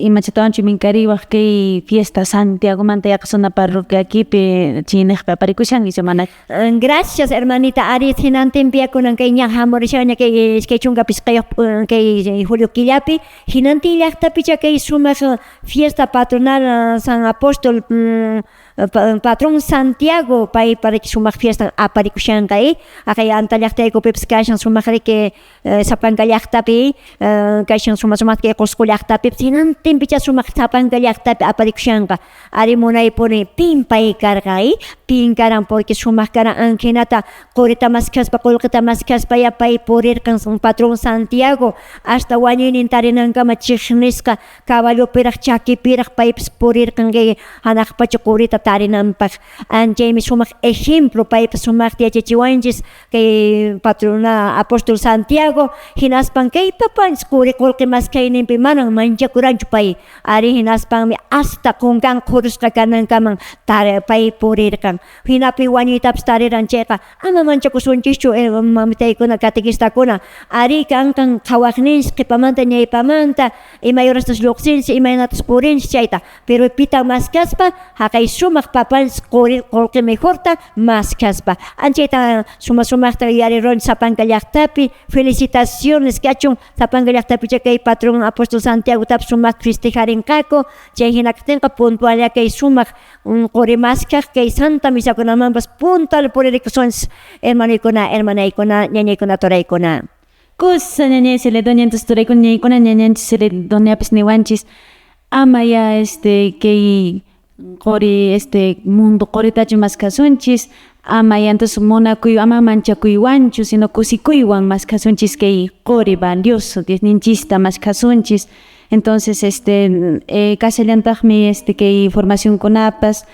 Speaker 1: imachatawan minkariwaq kay fiesta Santiago manta yaqasuna parroquiakipi chinejpi aparikushan mana.
Speaker 2: Gracias hermanita Ari hinantinpi yakunan kay ña hamurishaña kay chunka pisqayuq kay Julio killapi hinantin llaqtapicha kay sumaq fiesta patronal San Apóstol patrón Santiago pay pariki sumaq fiesta aparikushanqa akay anta llaqtaykupipas kashan sumaq riki Sapanka llaqtapi kashan sumaq kay Qusqu llaqtapi hinantinpicha sumaq Sapanka llaqtapi aparikushanqa ari munaypuni pin pay karqa pin karan porque sumaq karan ankinata qurita maskaspa qullqita maskaspa pay purirqan patrón Santiago hasta wañuynin tarinankama chiqnisqa caballopiraq chakipiraq paypis purirqan kay hanaqpacha qurita tarinanpaq anchaymi sumaq ejemplo paypis sumaqta yachachiwanchis kay patrona apóstol Santiago hinaspan kay papanchis quri qullqi maskayninpi manan manchakuranchu pay ari hinaspanmi hasta qunqan qurusqa kanankaman pay purirqan hinapi wañuytapas tariran chayqa ama manchakusunchischu mamitaykuna catequistakuna ari kanqan qhawaqninchis qhipamanta ñaypamanta imayurastas lluqsinchis imaynatas purinchis chayta pero pitan maskaspa haqay sumaq papanchis qullqi mejorta maskaspa anchayta sumaqta yariron Sapanka llaqtapi felicitaciones kachun Sapanka llaqtapicha kay patrón apóstol Santiago tapas sumaq festejarinqaku chay hinakatinqa puntual kay sumaq quri maskaq kay Santa Misakunamanpas puntual puririkusunchis hermanaykuna ñañaykuna turaykuna
Speaker 1: Cosa ñañay Celedonia entonces turaykuna ñaykuna ñañanchis Celedoniapis niwanchis ama ya kay quri mundo quritachu maskasunchis ama ya entonces munakuy ama manchakuywanchu sino kusikuywan maskasunchis kay quri valioso Diosninchista maskasunchis Entonces kashallantajmi kay formación kunapas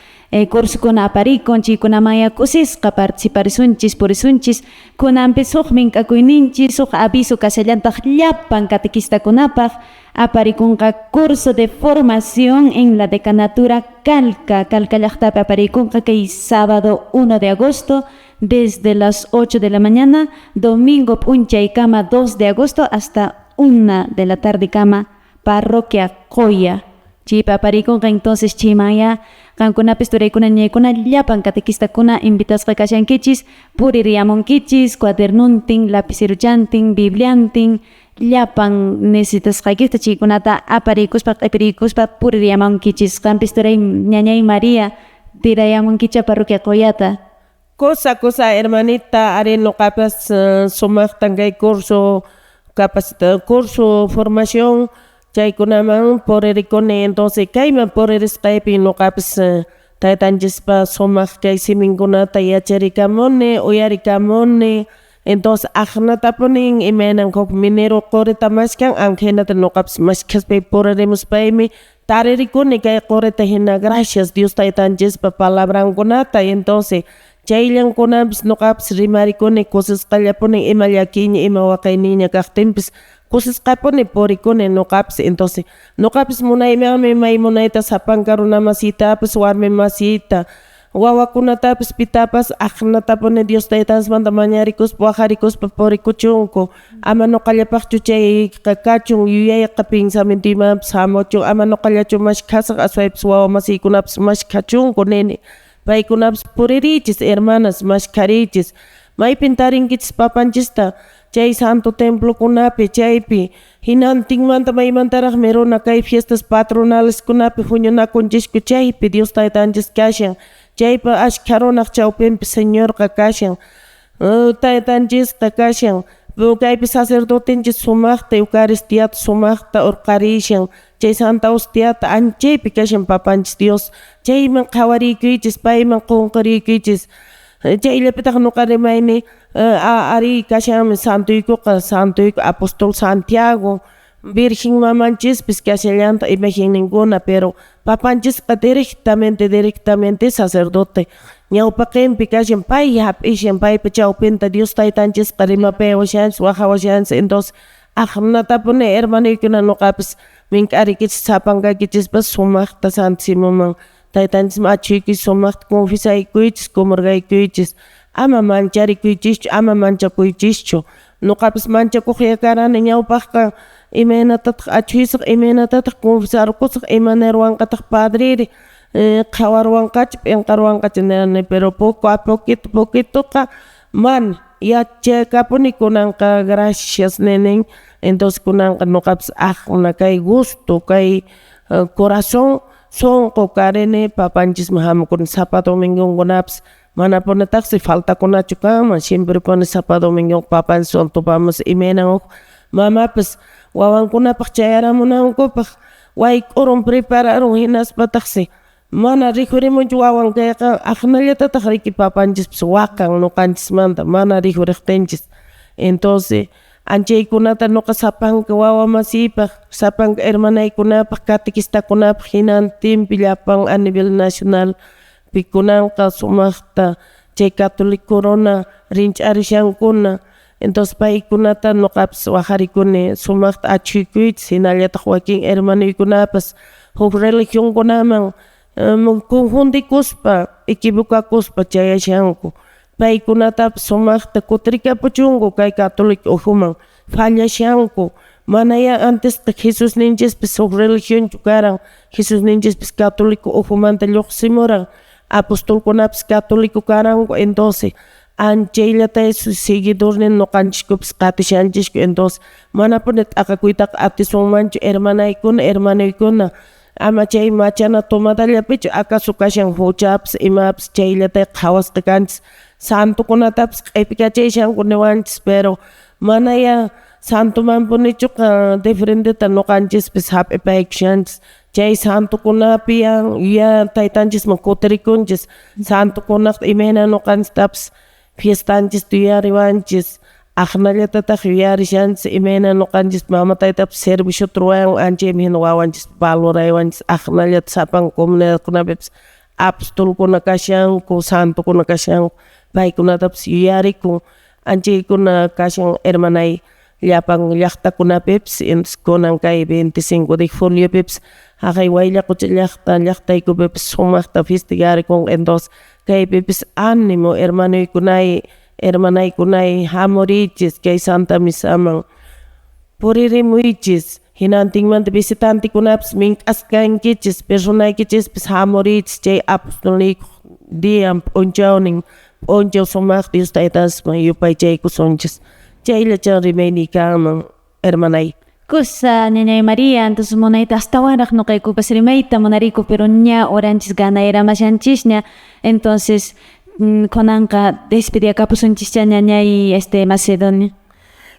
Speaker 1: curso kuna aparikunchik kunamaya kusisqa participarisunchis purisunchis kunanpi suq mink'akuyninchis suq aviso kashallantaq llapan catequistakunapaq aparikunqa curso de formación en la decanatura Calca llaqtapi aparikunqa kay sábado 1 de agosto desde las 8 de la mañana, domingo p'unchaykama 2 de agosto hasta 1 de la tarde kama, parroquia Coya. Chipa aparikunqa entonces chimaya qankunapis turaykuna ñaykuna llapan catequistakuna invitasqa kashankichis puririyamunkichis cuadernuntin lapiceruchantin bibliantin llapan necesitasqaykista chaykunata aparikuspa q'ipirikuspa puririyamunkichis qampis turay ñañay María tirayamunkicha parroquia Coyata.
Speaker 3: Cosa hermanita ari noqapas sumaqtan kay curso curso formación chaykunaman puririkuni entonces kayman puririsqaypi noqapas taytanchispa sumaq kay siminkunata yacharikamuni uyarikamuni entonces aqnatapunin imaynan huk minero qurita mashkan hinata noqapas mashkhaspay puririmuspaymi taririkuni kay qurita hina gracias Dios taytanchispa palabrankunata entonces chayllankunapas noqapas rimarikuni kusisqallapunin ima llakiña ima waqayniña kaqtinpis kusisqapuni purikuni noqapas entonces noqapas munaymanta may munayta sapanka runa masitapas warmi masita wawakunatapas pitapas aqnatapuni Dios taytansmanta mañarikuspa waqarikuspa purikuchunku ama noqallapaqchu chay kachun yuyayqa pensamiento imapas hamuchun ama noqallachu mashkhasaq aswaypas wawa masiykunapas mashkhachunku nini paykunapas puririchis hermanas mashkharichis maypin tarinkichis papanchista chay santo templo kunapi chaypi hinantinmanta maymantaraqmi runa kay fiestas patronales kunapi huñunakunchishku chaypi Dios taytanchis kashan chaypa ashkha runaq chawpinpi señorqa kashan taytanchisqa kashan kaypi sacerdotenchis sumaqta eucaristiata sumaqta urqarishan chay santa hostiata anchaypi kashan papanchis Dios chayman qhawarikuychis payman qunqurikuychis chayllapitaq nuqa rimayni ari kashanmi santuykuqa santuyku apostol Santiago Virgen mamanchispis kashallanta imaginninguna pero papanchisqa directamente sacerdote ñawpaqinpi kashan pay hap'ishan paypa chawpinta Dios taytanchisqa rimapayawashanchis waqhawashanchis entonces aqnatapuni hermanoykuna nuqapis mink'arikichis sapankakichispas sumaqta Santísimoman taytanchisman achuykichis sumaqta confesaykuychis comulgaykuychis ama mancharikuychischu ama manchakuychischu nuqapis manchakuqlla karani ñawpaqqa imaynatataq achuysaq imaynatataq confesarkusaq imanirwanqataq padriri qhawarwanqachu p'inqarwanqachu nirani pero poco a poquitoqa man yachakapuni kunanqa gracias ninin entonces kunanqa nuqapis aqna kay gusto kay corazón sonqo karini papanchisman hamunkuna sapa domingonkunapas mana punataqsi faltakunachu kanman siempre puni sapa domingo papanchis tupamos imaynan huk mamapas wawankunapaq chayaramunankupaq wayk'urun prepararun hinaspataqsi mana rikurimunchu wawan kayqa aqnallatataq riki papanchispis waqan nuqanchismanta mana rikuriqtinchis entonces anchaykunata nuqa sapanka wawa masiypaq sapanka hermanaykunapaq catequistakunapaq hinantinpi llapan a nivel nacional pikunanqa sumaqta chay católico runa rinch'arishankuna entonces paykunata nuqapas waqharikuni sumaqta achuykuychis hinallataq wakin hermanuykunapas huk religionkunaman confundikuspa equivocakuspa chayashanku paykunatapas sumaqta kutirikapuchunku kay católico uhuman fallashanku mana ya antesqa Jesus ninchispis huk religionchu karan Jesus ninchispis católico uhumanta lluqsimuran apostolkunapas católico karanku entonces anchayllata seguidornin nuqanchikupis qatishanchishku entonces mana puni t'aqakuytaqa atisunmanchu hermanaykuna ama chay machana tomadallapichu acaso kashan huchapas imapas chayllata qhawasqa kanchis santukunatapas q'ipikachaysanku niwanchis pero mana ya santuman punichuqa diferenteta nuqanchispis hap'ipaykushanchis chay santukunapi ya taytanchisman kutirikunchis santukunaqta imayna nuqanchiktapas fiestanchis tuyariwanchis aqnallatataq yuyarishanchis imena nuqanchis mamataytapas servicio truwan anchaymi hina wawanchis valoraywanchis aqnallata sapan comunidadkunapipas apostolkuna kashanku santokuna kashanku paykunatapas yuyarikun anchaykuna kashan hermanay llapan llaqtakunapipas entonces kunan kay 25 de juliopipas haqay wayllaqucha llaqtaykupipas sumaqta festejarikun entonces kaypipas ánimo hermanaykunay hamurichis kay Santa Misaman puriremuychis hinantinmanta visitantikunapas mink'askankichis personaykichispis hamurichis chay apostolniykuq día p'unchawnin p'unchaw sumaq Dios taytasman yupaychaykusunchis chayllacha rimayni kanman hermanay.
Speaker 1: Kusa Ñañay María, entonces monayta hasta waraq nuqaykupas rimayta munariku pero ña oranchis ganayramashanchisña entonces kunanqa despediakapusunchis Ñañay Macedonia.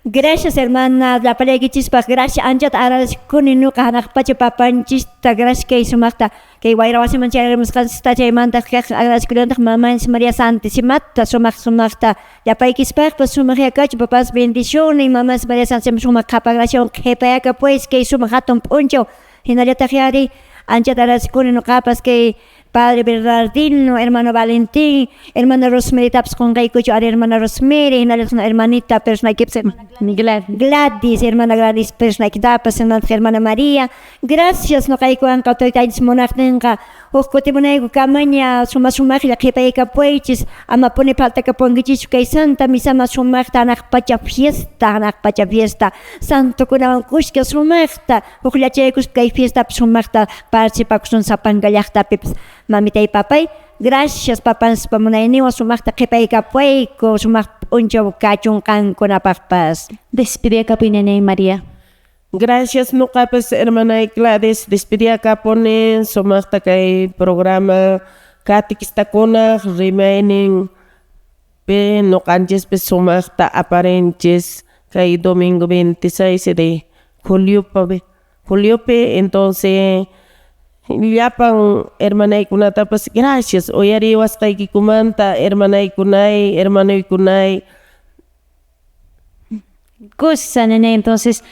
Speaker 2: Gracias hermana, la palaykichis gracias anchata agradecikuni nuqa hanaqpacha papanchista gracias kay sumaqta kay wayrawasiman chayarimusqansista chaymanta agradecikulantaq mamanchis María Santísimata sumaqta llapaykispaqa sumaq yakachu papas bendiciones mamanchis María Santísima sumaq qhapagracion qhipayaka pues kay sumaq hatun p'unchaw hinallataq yari anchata agradecikuni nuqapas kay Padre Bernardino, hermano Valentín, hermana Rosemary taps con Gaycucho, hermana Rosemary, hermanita persona que Gladys, hermana Gladys persona que tapas, hermana María. Gracias, no caigo en cautoitais monartenga. Ocotemonaigo camaña, suma la que paica poiches, ama pone palta que pongichis que santa misama sumarta anak pacha fiesta, santo con angustias sumarta, ojlachecus que fiesta sumarta, participa con sapangallachta pips. Mamita y papay, gracias papás por monayniwa sumakta kipayka puayko sumak unchaw kachunkan kunapaqpas.
Speaker 1: Despide Ñañay María.
Speaker 3: Gracias nuqapas hermanay Gladys despediakapuni sumakta kay programa katikistakuna rimaynin pe nuqanchispis sumakta aparenchis kay domingo 26 de juliope entonces llapan hermanaykunatapas gracias uyariwasqaykikumanta hermanaykunay
Speaker 1: Kusa Ñañay, entonces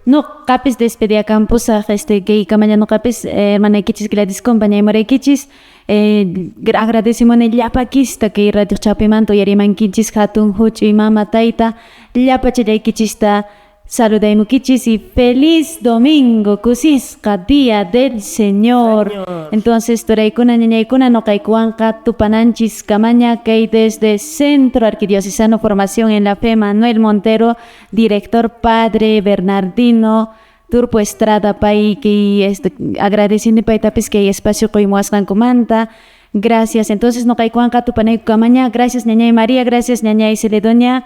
Speaker 1: no capis despedia campusaj que kamaña no capis hermanaykichis Gladys compañía moraykichis agradecimos llapakista que radio chapimanto yarimankichis hatun huchu mama tayta llapa chaykichista saludaimukichis y feliz domingo kusisqa día del Señor. Entonces turaykuna ñañaykuna noqaykuwanqa tupananchis kamaña kay desde Centro Arquidiocesano Formación en la Fe Manuel Montero, director Padre Bernardino Turpo Estrada pay que agradeciendo paytapis que espacio quymuasqankumanta. Gracias. Entonces noqaykuwanqa tupanayku kamaña. Gracias Ñañay María, gracias Ñañay Celedonia.